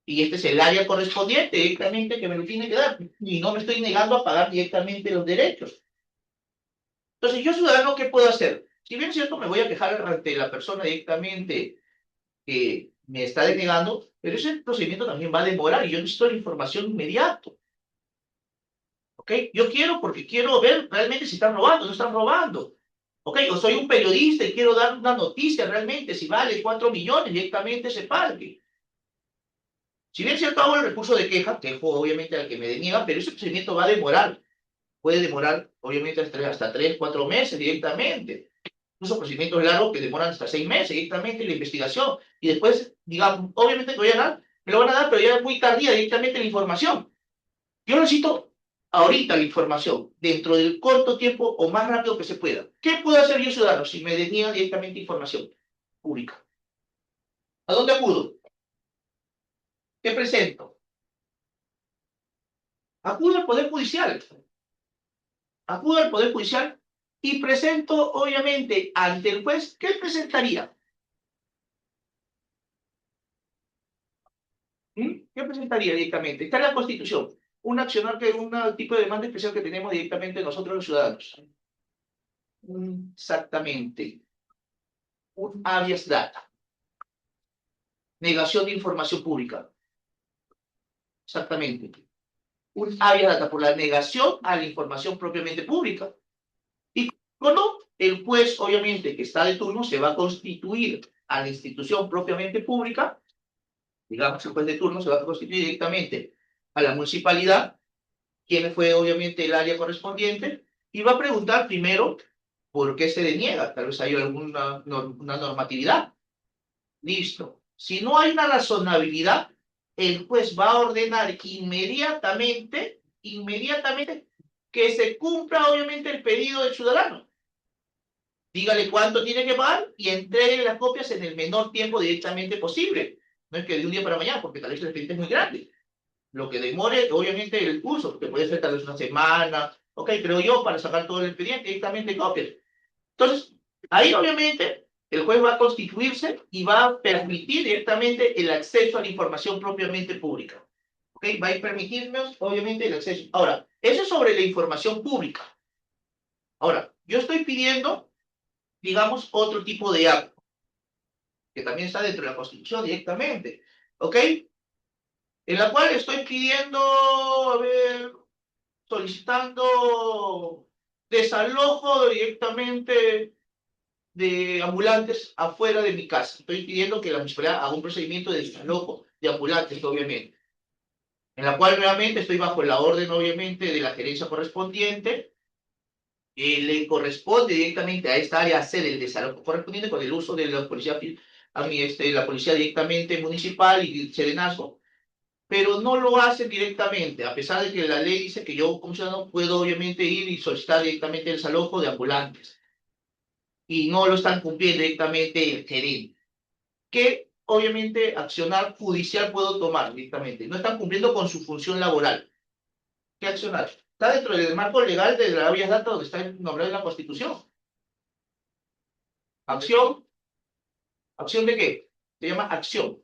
Y este es el área correspondiente directamente que me lo tiene que dar. Y no me estoy negando a pagar directamente los derechos. Entonces, yo ciudadano, ¿qué puedo hacer? Si bien es cierto, me voy a quejar ante la persona directamente que me está denegando, pero ese procedimiento también va a demorar y yo necesito la información inmediato. ¿Ok? Yo quiero porque quiero ver realmente si están robando o no están robando. ¿Ok? O soy un periodista y quiero dar una noticia realmente si vale 4 millones directamente ese parque. Si bien es cierto, hago el recurso de queja, quejo obviamente al que me deniega, pero ese procedimiento va a demorar. Puede demorar obviamente hasta 3, 4 meses directamente. Incluso procedimientos largos que demoran hasta 6 meses directamente la investigación. Y después, digamos, obviamente que voy a dar, me lo van a dar, pero ya es muy tardía directamente la información. Yo necesito ahorita la información, dentro del corto tiempo o más rápido que se pueda. ¿Qué puedo hacer yo, ciudadano, si me deniegan directamente información pública? ¿A dónde acudo? ¿Qué presento? Acudo al Poder Judicial. Acudo al Poder Judicial y presento, obviamente, ante el juez. ¿Qué presentaría? ¿Qué presentaría directamente? Está en la Constitución. Un accionar que un tipo de demanda especial que tenemos directamente nosotros los ciudadanos. Exactamente. Un habeas data. Negación de información pública. Exactamente. Un habeas data por la negación a la información propiamente pública. Y cuando el juez, obviamente, que está de turno, se va a constituir a la institución propiamente pública, digamos, el juez de turno se va a constituir directamente a la municipalidad, quien fue, obviamente, el área correspondiente, y va a preguntar primero por qué se deniega. Tal vez hay alguna una normatividad. Listo. Si no hay una razonabilidad, el juez va a ordenar inmediatamente, que se cumpla, obviamente, el pedido del ciudadano. Dígale cuánto tiene que pagar y entregue las copias en el menor tiempo directamente posible. No es que de un día para mañana, porque tal vez el expediente es muy grande. Lo que demore, obviamente, el curso, que puede ser tal vez una semana, ok, creo yo, para sacar todo el expediente directamente copias. Entonces, ahí obviamente el juez va a constituirse y va a permitir directamente el acceso a la información propiamente pública. ¿Ok? Va a permitirnos, obviamente, el acceso. Ahora, eso es sobre la información pública. Ahora, yo estoy pidiendo, digamos, otro tipo de acto, que también está dentro de la Constitución directamente. ¿Ok? En la cual estoy pidiendo, a ver, solicitando desalojo directamente de ambulantes afuera de mi casa. Estoy pidiendo que la municipalidad haga un procedimiento de desalojo de ambulantes, obviamente, en la cual nuevamente estoy bajo la orden, obviamente, de la gerencia correspondiente. Le corresponde directamente a esta área hacer el desalojo correspondiente con el uso de la policía, la policía directamente municipal y el serenazgo, pero no lo hacen directamente, a pesar de que la ley dice que yo como ciudadano puedo obviamente ir y solicitar directamente el desalojo de ambulantes, y no lo están cumpliendo directamente el gerente. ¿Qué, obviamente, accionar judicial puedo tomar directamente? No están cumpliendo con su función laboral. ¿Qué accionar? Está dentro del marco legal de la habeas data donde está nombrado en la Constitución. Acción. ¿Acción de qué? Se llama acción.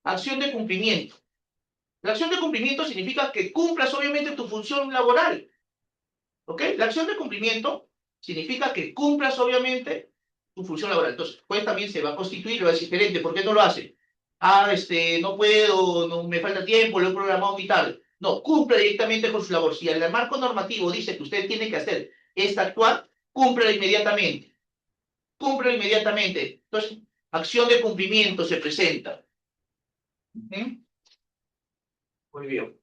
Acción de cumplimiento. La acción de cumplimiento significa que cumplas, obviamente, tu función laboral. ¿Ok? La acción de cumplimiento significa que cumplas, obviamente, tu función laboral. Entonces, el juez también se va a constituir y va a decir, gerente, ¿por qué no lo hace? No puedo, no, me falta tiempo, lo he programado muy tarde. No, cumple directamente con su labor. Si el marco normativo dice que usted tiene que hacer es actuar, cúmplelo inmediatamente. Cúmplelo inmediatamente. Entonces, acción de cumplimiento se presenta. Muy bien.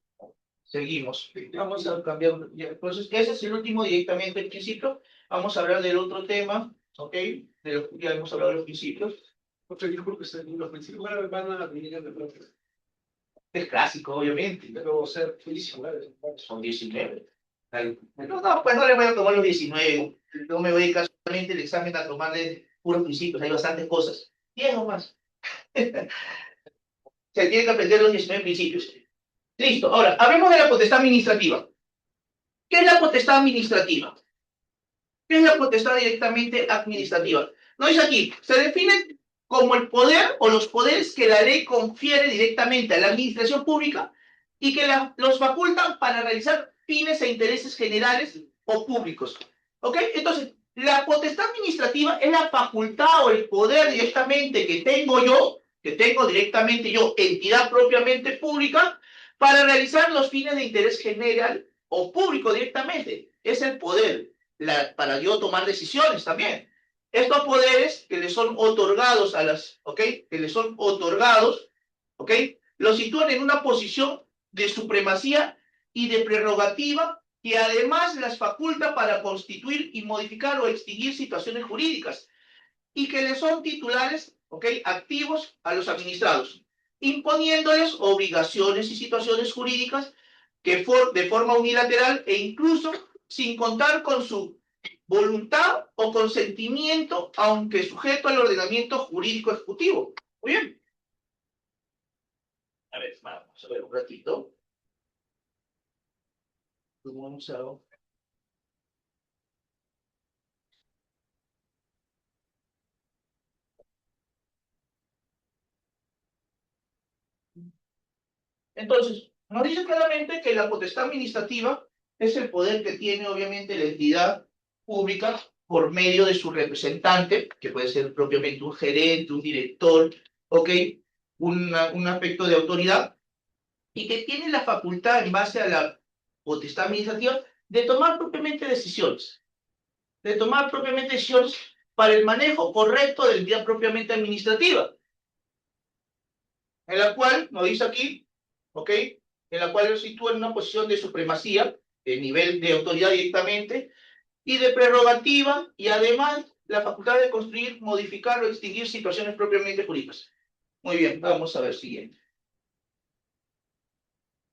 Seguimos. Vamos a cambiar. Entonces, ese es el último directamente el principio. Vamos a hablar del otro tema, ¿ok? Ya hemos hablado de los principios. Otra, disculpe, los principios van a venir de pronto. Es clásico, obviamente. Debo ser 19. Son 19. No, pues no le voy a tomar los 19. No me voy a dedicar solamente el examen a tomarle puros principios. Hay bastantes cosas. 10 o más. Se tiene que aprender los 19 principios. Listo. Ahora, hablemos de la potestad administrativa. ¿Qué es la potestad administrativa? ¿Qué es la potestad directamente administrativa? No dice aquí, se define como el poder o los poderes que la ley confiere directamente a la administración pública y que los facultan para realizar fines e intereses generales o públicos. ¿Ok? Entonces, la potestad administrativa es la facultad o el poder directamente que tengo directamente yo, entidad propiamente pública, para realizar los fines de interés general o público directamente. Es el poder para yo tomar decisiones también. Estos poderes que le son otorgados que le son otorgados, ¿ok? Los sitúan en una posición de supremacía y de prerrogativa que además las faculta para constituir y modificar o extinguir situaciones jurídicas y que le son titulares, ¿ok? Activos a los administrados, imponiéndoles obligaciones y situaciones jurídicas que de forma unilateral e incluso sin contar con su voluntad o consentimiento, aunque sujeto al ordenamiento jurídico ejecutivo. Muy bien. A ver, vamos a ver un ratito. Vamos a... Entonces, nos dice claramente que la potestad administrativa es el poder que tiene, obviamente, la entidad pública por medio de su representante, que puede ser propiamente un gerente, un director, ¿ok? Un aspecto de autoridad, y que tiene la facultad, en base a la potestad administrativa, de tomar propiamente decisiones. De tomar propiamente decisiones para el manejo correcto de la entidad propiamente administrativa, en la cual, nos dice aquí, ¿ok? En la cual lo sitúa en una posición de supremacía, de nivel de autoridad directamente, y de prerrogativa, y además la facultad de construir, modificar o extinguir situaciones propiamente jurídicas. Muy bien, vamos a ver siguiente.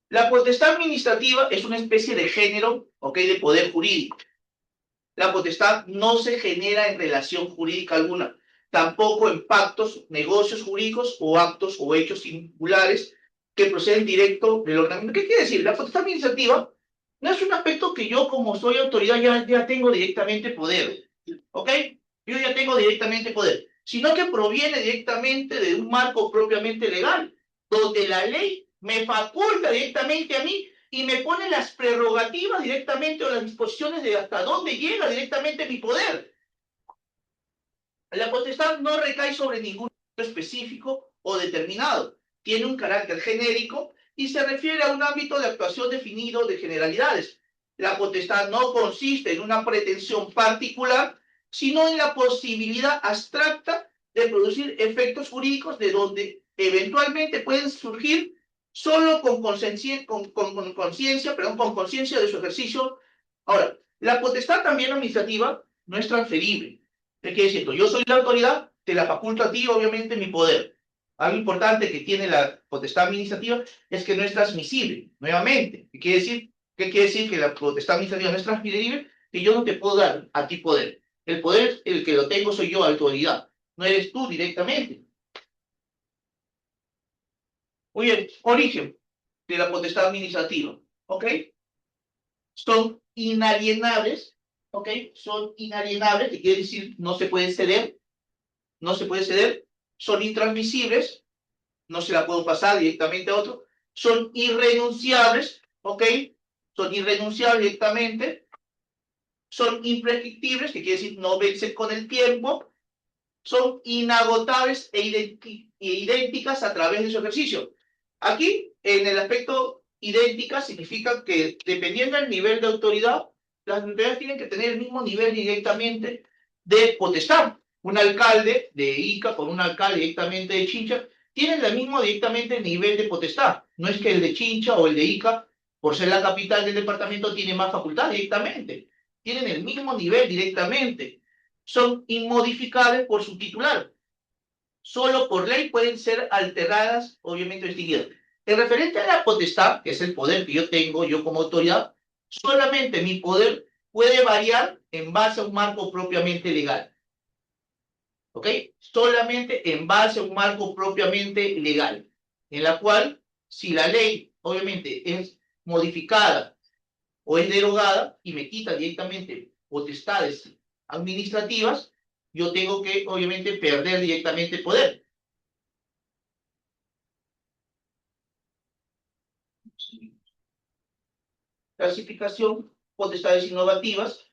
La potestad administrativa es una especie de género, ¿ok? De poder jurídico. La potestad no se genera en relación jurídica alguna, tampoco en pactos, negocios jurídicos o actos o hechos singulares que proceden directo del ordenamiento. ¿Qué quiere decir? La potestad administrativa no es un aspecto que yo, como soy autoridad, ya tengo directamente poder, ¿ok? Yo ya tengo directamente poder, sino que proviene directamente de un marco propiamente legal, donde la ley me faculta directamente a mí y me pone las prerrogativas directamente o las disposiciones de hasta dónde llega directamente mi poder. La potestad no recae sobre ningún específico o determinado. Tiene un carácter genérico y se refiere a un ámbito de actuación definido de generalidades. La potestad no consiste en una pretensión particular, sino en la posibilidad abstracta de producir efectos jurídicos de donde eventualmente pueden surgir solo con conciencia, con conciencia de su ejercicio. Ahora, la potestad también administrativa no es transferible. ¿Qué quiere decir esto? Yo soy la autoridad, te la faculto a ti, obviamente, mi poder. Algo importante que tiene la potestad administrativa es que no es transmisible. Nuevamente, ¿qué quiere decir? ¿Qué quiere decir que la potestad administrativa no es transferible? Que yo no te puedo dar a ti poder. El poder, el que lo tengo, soy yo, autoridad. No eres tú directamente. Muy bien, origen de la potestad administrativa. ¿Ok? Son inalienables. ¿Ok? Son inalienables, que quiere decir no se pueden ceder. No se puede ceder. Son intransmisibles. No se la puedo pasar directamente a otro. Son irrenunciables. ¿Ok? Son irrenunciables directamente. Son imprescriptibles, que quiere decir no vencen con el tiempo. Son inagotables e idénticas a través de su ejercicio. Aquí, en el aspecto idéntica, significa que dependiendo del nivel de autoridad, las autoridades tienen que tener el mismo nivel directamente de potestad. Un alcalde de Ica con un alcalde directamente de Chincha tienen el mismo directamente nivel de potestad. No es que el de Chincha o el de Ica, por ser la capital del departamento, tiene más facultad directamente. Tienen el mismo nivel directamente. Son inmodificables por su titular. Solo por ley pueden ser alteradas, obviamente extinguidas. En referente a la potestad, que es el poder que yo tengo, yo como autoridad, solamente mi poder puede variar en base a un marco propiamente legal. ¿Ok? Solamente en base a un marco propiamente legal, en la cual, si la ley, obviamente, es modificada o es derogada y me quita directamente potestades administrativas, yo tengo que, obviamente, perder directamente poder. Clasificación, potestades innovativas.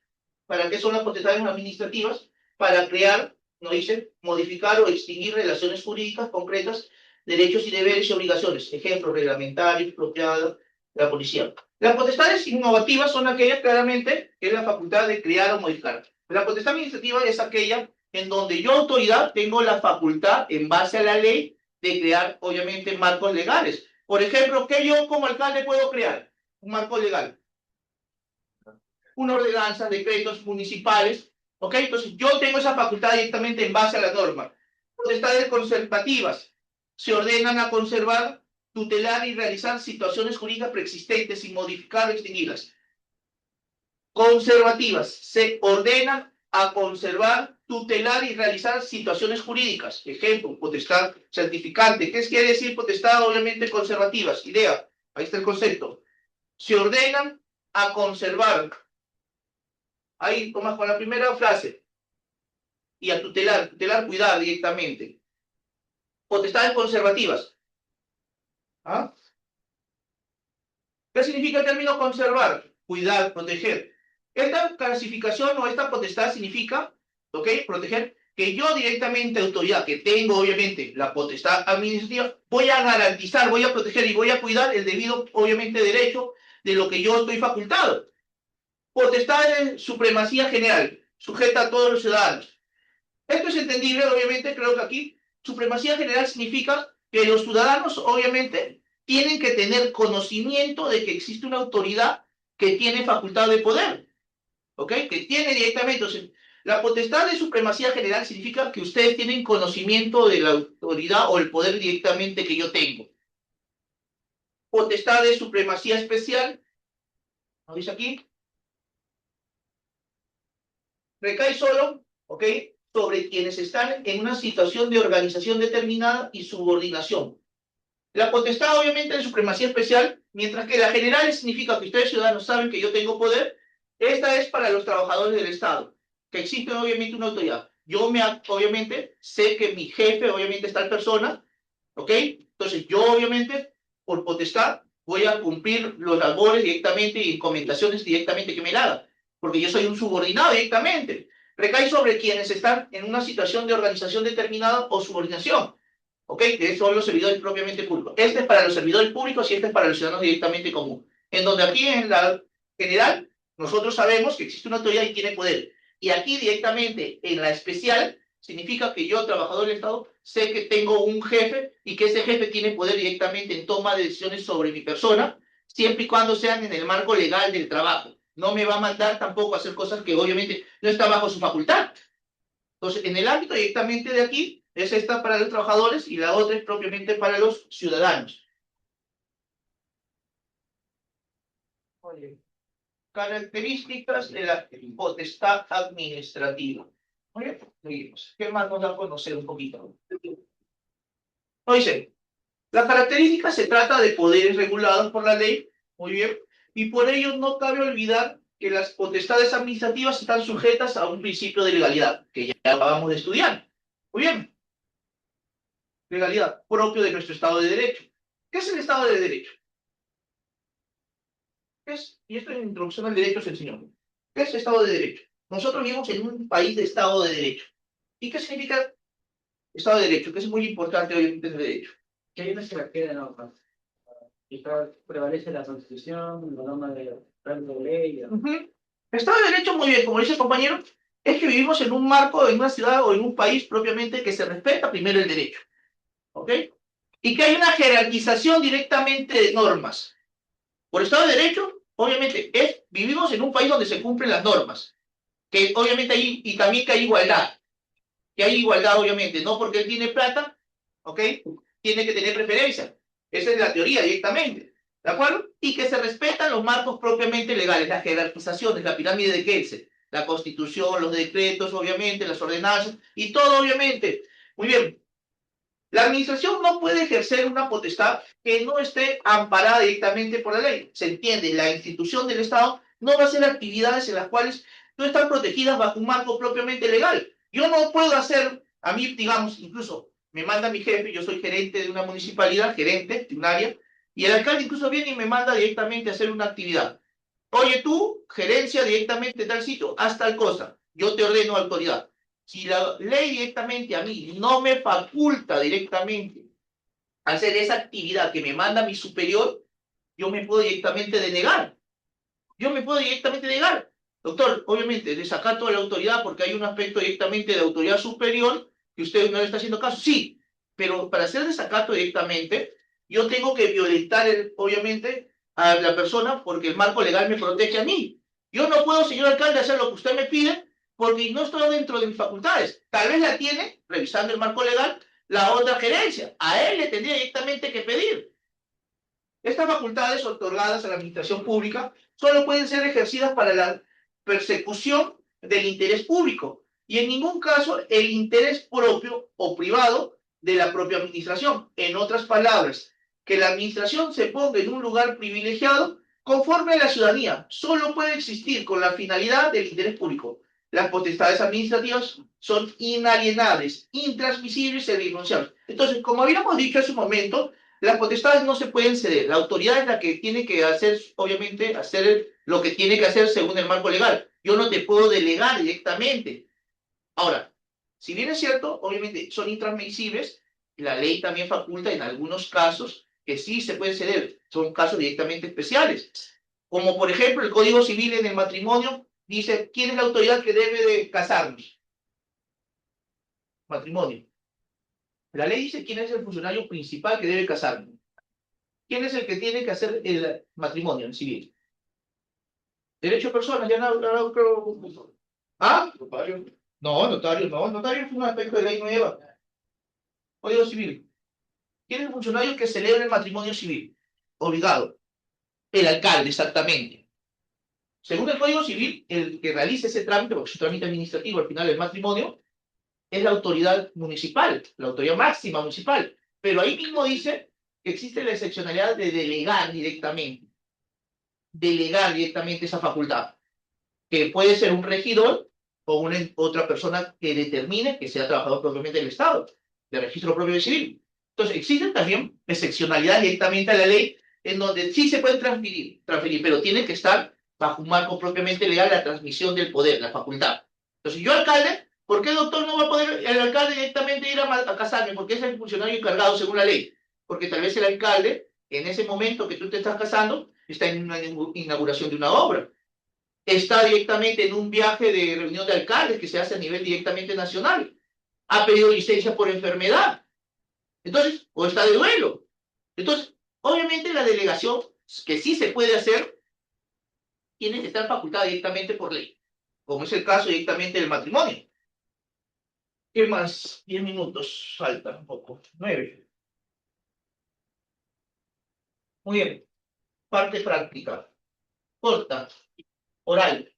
¿Para qué son las potestades administrativas? Para crear, nos dice, modificar o extinguir relaciones jurídicas concretas, derechos y deberes y obligaciones. Ejemplo, reglamentario, expropiado, la policía. Las potestades innovativas son aquellas claramente que es la facultad de crear o modificar. La potestad administrativa es aquella en donde yo, autoridad, tengo la facultad, en base a la ley, de crear, obviamente, marcos legales. Por ejemplo, ¿qué yo como alcalde puedo crear? Un marco legal. Una ordenanza, decretos municipales, ¿ok? Entonces yo tengo esa facultad directamente en base a la norma. Potestades conservativas. Se ordenan a conservar, tutelar y realizar situaciones jurídicas preexistentes sin modificar o extinguirlas. Conservativas. Se ordenan a conservar, tutelar y realizar situaciones jurídicas. Ejemplo, potestad certificante. ¿Qué quiere decir potestad? Obviamente conservativas. Idea, ahí está el concepto. Se ordenan a conservar. Ahí tomas con la primera frase. Y a tutelar, cuidar directamente. Potestades conservativas. ¿Ah? ¿Qué significa el término conservar? Cuidar, proteger. Esta clasificación o esta potestad significa, ¿ok? Proteger, que yo directamente, autoridad, que tengo obviamente la potestad administrativa, voy a garantizar, voy a proteger y voy a cuidar el debido, obviamente, derecho de lo que yo estoy facultado. Potestad de supremacía general, sujeta a todos los ciudadanos. Esto es entendible, obviamente, creo que aquí supremacía general significa que los ciudadanos, obviamente, tienen que tener conocimiento de que existe una autoridad que tiene facultad de poder, ¿ok? Que tiene directamente, o sea, la potestad de supremacía general significa que ustedes tienen conocimiento de la autoridad o el poder directamente que yo tengo. Potestad de supremacía especial, ¿lo dice aquí? Recae solo, ¿ok? Sobre quienes están en una situación de organización determinada y subordinación. La potestad, obviamente, de supremacía especial, mientras que la general significa que ustedes, ciudadanos, saben que yo tengo poder, esta es para los trabajadores del Estado, que existe, obviamente, una autoridad. Yo, obviamente, sé que mi jefe, obviamente, es tal persona, ¿ok? Entonces, yo, obviamente, por potestad, voy a cumplir los labores directamente y encomendaciones directamente que me haga, porque yo soy un subordinado directamente. Recae sobre quienes están en una situación de organización determinada o subordinación. ¿Ok? Que son los servidores propiamente públicos. Este es para los servidores públicos y este es para los ciudadanos directamente común. En donde aquí en la general, nosotros sabemos que existe una autoridad y tiene poder. Y aquí directamente en la especial, significa que yo, trabajador del Estado, sé que tengo un jefe y que ese jefe tiene poder directamente en toma de decisiones sobre mi persona, siempre y cuando sean en el marco legal del trabajo. No me va a mandar tampoco a hacer cosas que obviamente no están bajo su facultad. Entonces, en el ámbito directamente de aquí, es esta para los trabajadores y la otra es propiamente para los ciudadanos. Oye, características de la potestad administrativa. Oye, seguimos. ¿Qué más nos da a conocer un poquito? No dice, la característica se trata de poderes regulados por la ley, muy bien, y por ello no cabe olvidar que las potestades administrativas están sujetas a un principio de legalidad, que ya acabamos de estudiar. Muy bien. Legalidad propio de nuestro Estado de Derecho. ¿Qué es el Estado de Derecho? ¿Qué es? Y esto en introducción al derecho se enseñó. ¿Qué es Estado de Derecho? Nosotros vivimos en un país de Estado de Derecho. ¿Y qué significa Estado de Derecho? Que es muy importante hoy en el derecho. Que hay una jerarquía de normas. Y prevalece la Constitución, la norma de rango de ley. Estado de Derecho, muy bien, como dice el compañero, es que vivimos en un marco, en una ciudad o en un país propiamente que se respeta primero el derecho. ¿Ok? Y que hay una jerarquización directamente de normas. Por Estado de Derecho, obviamente, vivimos en un país donde se cumplen las normas. Que obviamente hay, y también que hay igualdad. Que hay igualdad, obviamente, no porque él tiene plata, ¿ok? Tiene que tener preferencia. Esa es la teoría directamente, ¿de acuerdo? Y que se respetan los marcos propiamente legales, las jerarquizaciones, la pirámide de Kelsen, la constitución, los decretos, obviamente, las ordenanzas, y todo, obviamente. Muy bien. La administración no puede ejercer una potestad que no esté amparada directamente por la ley. Se entiende, la institución del Estado no va a hacer actividades en las cuales no están protegidas bajo un marco propiamente legal. Yo no puedo hacer, a mí, digamos, incluso me manda mi jefe, yo soy gerente de una municipalidad, gerente de un área, y el alcalde incluso viene y me manda directamente a hacer una actividad. Oye, tú, gerencia directamente tal sitio, haz tal cosa. Yo te ordeno autoridad. Si la ley directamente a mí no me faculta directamente hacer esa actividad que me manda mi superior, yo me puedo directamente denegar. Yo me puedo directamente negar. Doctor, obviamente, desacato a la autoridad porque hay un aspecto directamente de autoridad superior que usted no le está haciendo caso. Sí, pero para hacer desacato directamente, yo tengo que violentar, obviamente, a la persona porque el marco legal me protege a mí. Yo no puedo, señor alcalde, hacer lo que usted me pide porque no estoy dentro de mis facultades. Tal vez la tiene, revisando el marco legal, la otra gerencia. A él le tendría directamente que pedir. Estas facultades otorgadas a la administración pública solo pueden ser ejercidas para la persecución del interés público y en ningún caso el interés propio o privado de la propia administración. En otras palabras, que la administración se ponga en un lugar privilegiado conforme a la ciudadanía. Solo puede existir con la finalidad del interés público. Las potestades administrativas son inalienables, intransmisibles e irrenunciables. Entonces, como habíamos dicho hace un momento, las potestades no se pueden ceder. La autoridad es la que tiene que hacer, obviamente, hacer lo que tiene que hacer según el marco legal. Yo no te puedo delegar directamente. Ahora, si bien es cierto, obviamente son intransmisibles, la ley también faculta en algunos casos que sí se pueden ceder. Son casos directamente especiales. Como por ejemplo el Código Civil en el matrimonio dice, ¿quién es la autoridad que debe de casarnos? Matrimonio. La ley dice quién es el funcionario principal que debe casarnos. ¿Quién es el que tiene que hacer el matrimonio en civil? Derecho de personas, ya no creo. ¿Ah? Notario. No, notario no. Notario es un aspecto de ley nueva. Código Civil. ¿Quién es el funcionario que celebra el matrimonio civil? Obligado. El alcalde, exactamente. Según el Código Civil, el que realice ese trámite, porque es un trámite administrativo al final del matrimonio, es la autoridad municipal, la autoridad máxima municipal. Pero ahí mismo dice que existe la excepcionalidad de delegar directamente esa facultad, que puede ser un regidor o otra persona que determine que sea trabajador propiamente del Estado, de registro propio de civil. Entonces, existen también excepcionalidades directamente a la ley en donde sí se pueden transferir, pero tiene que estar bajo un marco propiamente legal la transmisión del poder, la facultad. Entonces, yo alcalde, ¿por qué el doctor no va a poder el alcalde directamente ir a casarme? Porque es el funcionario encargado según la ley. Porque tal vez el alcalde, en ese momento que tú te estás casando, está en una inauguración de una obra, está directamente en un viaje de reunión de alcaldes que se hace a nivel directamente nacional, ha pedido licencia por enfermedad, entonces, o está de duelo. Entonces, obviamente la delegación, que sí se puede hacer, tiene que estar facultada directamente por ley, como es el caso directamente del matrimonio. ¿Qué más? 10 minutos, falta un poco, 9. Muy bien, parte práctica, corta, oral.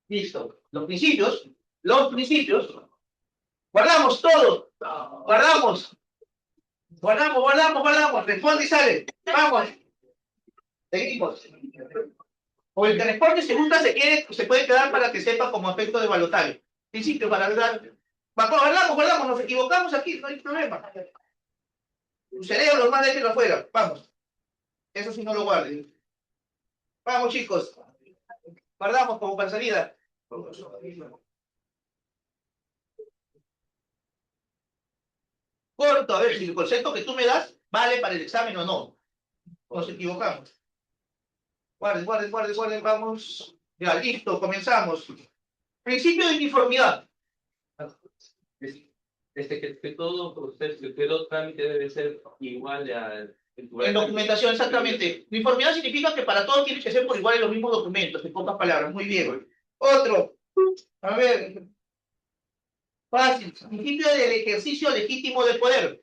Listo. Los principios, guardamos todo, guardamos, responde y sale, vamos, seguimos. O el que responde se gusta, se puede quedar para que sepa como aspecto de balotaje. Principio para hablar. Guardamos, nos equivocamos aquí, no hay problema. Un cerebro normal, déjelo afuera, vamos. Eso sí no lo guarden. Vamos, chicos. Guardamos como para salida. Corto, a ver si el concepto que tú me das vale para el examen o no. Nos equivocamos. Guarden, vamos. Ya, listo, comenzamos. Principio de uniformidad. Que todo proceso, que todo trámite debe ser igual En documentación, exactamente. Uniformidad significa que para todos tiene que ser por igual en los mismos documentos, en pocas palabras. Muy bien. Otro. A ver. Fácil. Principio del ejercicio legítimo del poder.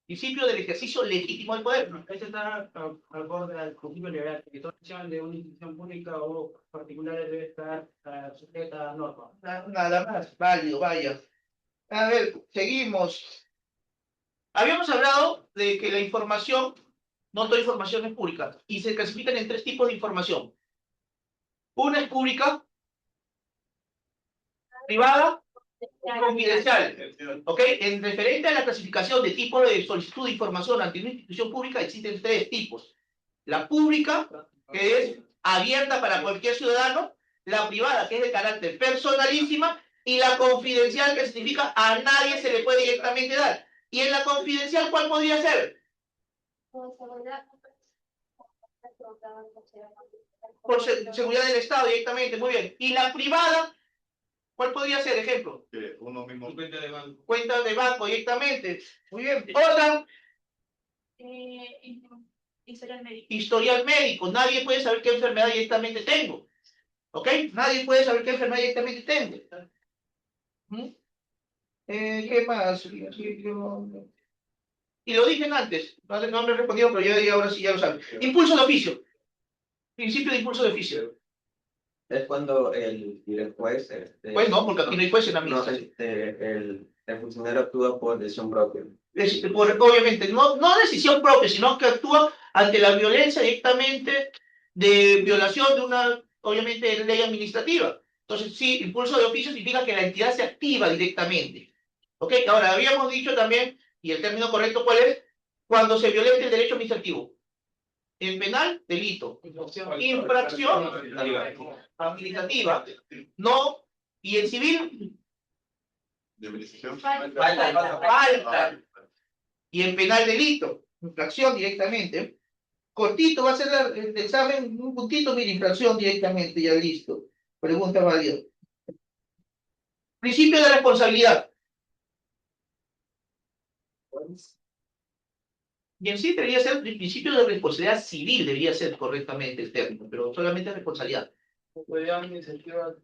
Principio del ejercicio legítimo del poder. Este está al borde del principio liberal, que toda acción de una institución pública o particular debe estar sujeta a normas. Nada más. Válido, vaya. A ver, seguimos. Habíamos hablado de que la información, no toda información es pública, y se clasifican en 3 tipos de información. Una es pública, privada, confidencial. ¿Ok? En referente a la clasificación de tipo de solicitud de información ante una institución pública, existen 3 tipos. La pública, que es abierta para cualquier ciudadano, la privada, que es de carácter personalísima, y la confidencial, que significa a nadie se le puede directamente dar. Y en la confidencial, ¿cuál podría ser? Por seguridad del Estado directamente, muy bien. Y la privada, ¿cuál podría ser? Ejemplo. Uno mismo. Cuenta de banco. Cuenta de banco directamente. Muy bien. Otra, Historial médico. historial médico. Nadie puede saber qué enfermedad directamente tengo. ¿Ok? Nadie puede saber qué enfermedad directamente tengo. ¿Mm? ¿Qué más? Y lo dije antes. No me he respondido, pero yo ahora sí ya lo saben. Impulso de oficio. Principio de impulso de oficio. Es cuando el juez, Pues no, porque aquí no hay juez en la no, administración. el funcionario actúa por decisión propia. Obviamente, no decisión propia, sino que actúa ante la violencia directamente de violación de una, obviamente, ley administrativa. Entonces, sí, impulso de oficio significa que la entidad se activa directamente. ¿Ok? Ahora, habíamos dicho también, y el término correcto, ¿cuál es? Cuando se violente el derecho administrativo. En penal, delito. Infracción administrativa. No. Y en civil, ¿De administración? falta. Y en penal, delito. Infracción directamente. Cortito va a ser el examen, un puntito, mira, infracción directamente, ya listo. Pregunta válida. Principio de responsabilidad. Y en sí debería ser el principio de responsabilidad civil, debería ser correctamente el término, pero solamente responsabilidad. La autoridad administrativa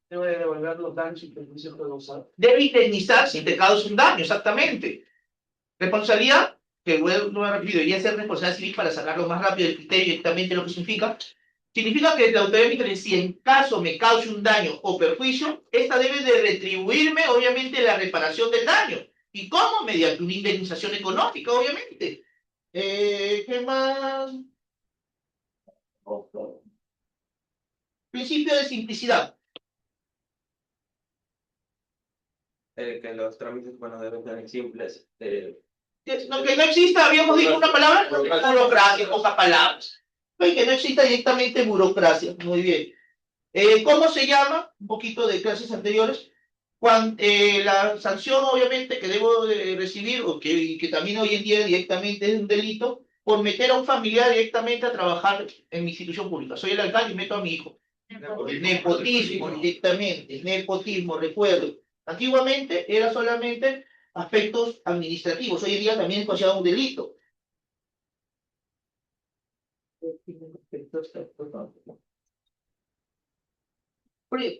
debe devolver los daños y perjuicios causados. Debe indemnizar si te causa un daño, exactamente. Responsabilidad, que bueno, no me repito, debería ser responsabilidad civil para sacarlo más rápido del criterio directamente lo que significa. Significa que la autoridad administrativa, si en caso me cause un daño o perjuicio, esta debe de retribuirme, obviamente, la reparación del daño. ¿Y cómo? Mediante una indemnización económica, obviamente. ¿Qué más? Principio de simplicidad. Que los trámites, bueno, deben ser simples. No, que no exista, habíamos dicho una palabra, burocracia, pocas palabras. Que no exista directamente burocracia. Muy bien. ¿Cómo se llama? Un poquito de clases anteriores. Cuando, la sanción, obviamente, que debo de recibir, o que también hoy en día directamente es un delito, por meter a un familiar directamente a trabajar en mi institución pública. Soy el alcalde y meto a mi hijo. Nepotismo, directamente. Nepotismo, recuerdo. Antiguamente era solamente aspectos administrativos. Hoy en día también es considerado un delito.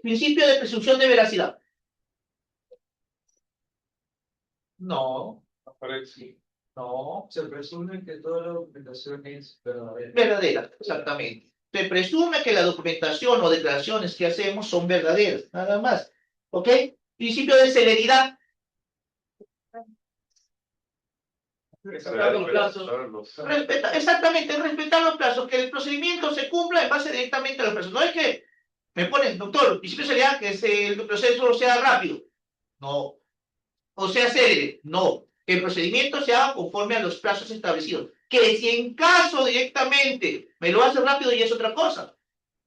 Principio de presunción de veracidad. No, no. Se presume que toda la documentación es verdadera. Verdadera, exactamente. Se presume que la documentación o declaraciones que hacemos son verdaderas, nada más. ¿Ok? Principio de celeridad. Respetar los plazos. Exactamente, respetar los plazos, que el procedimiento se cumpla en base directamente a los plazos. No es que me ponen, doctor, principio de celeridad, que el proceso sea rápido. No. O sea célebre. No. Que el procedimiento se haga conforme a los plazos establecidos. Que si en caso directamente me lo hace rápido y es otra cosa.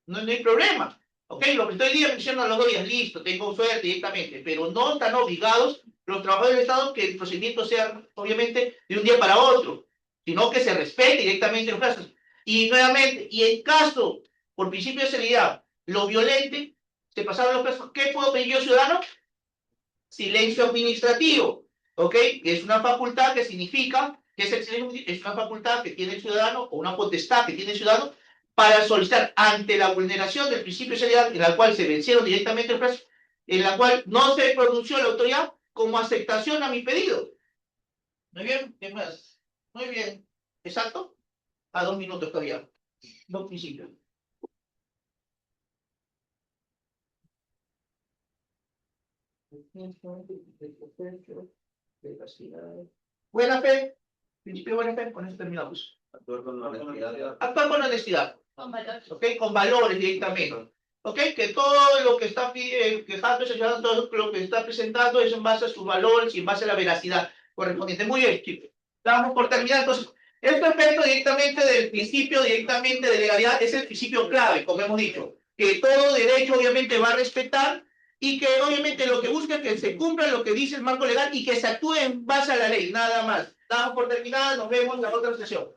No, no hay problema. ¿Ok? Lo que estoy diciendo a los 2 días, listo, tengo suerte directamente. Pero no están obligados los trabajadores del Estado que el procedimiento sea, obviamente, de un día para otro, sino que se respete directamente los plazos. Y nuevamente, y en caso, por principio de celeridad, lo violente, se pasaron los plazos, ¿qué puedo pedir yo, ciudadano? Silencio administrativo, ¿ok? Que es una facultad que significa que es una facultad que tiene el ciudadano o una potestad que tiene el ciudadano para solicitar ante la vulneración del principio de seriedad en la cual se vencieron directamente el plazo, en la cual no se pronunció la autoridad como aceptación a mi pedido. Muy bien, ¿qué más? Muy bien, exacto. A 2 minutos todavía. 2 principios. Buena fe, principio de buena fe, con eso terminamos. Actuar con honestidad. Actuar con honestidad, ¿ok? Con valores directamente, ¿ok? Que todo lo que está quejándose, todo lo que está presentando es en base a sus valores y en base a la veracidad correspondiente. Muy bien, chicos. Estamos por terminar, entonces, este aspecto directamente del principio, directamente de legalidad, es el principio clave, como hemos dicho, que todo derecho obviamente va a respetar y que obviamente lo que busca es que se cumpla lo que dice el marco legal y que se actúe en base a la ley, nada más. Estamos por terminar, nos vemos en la otra sesión.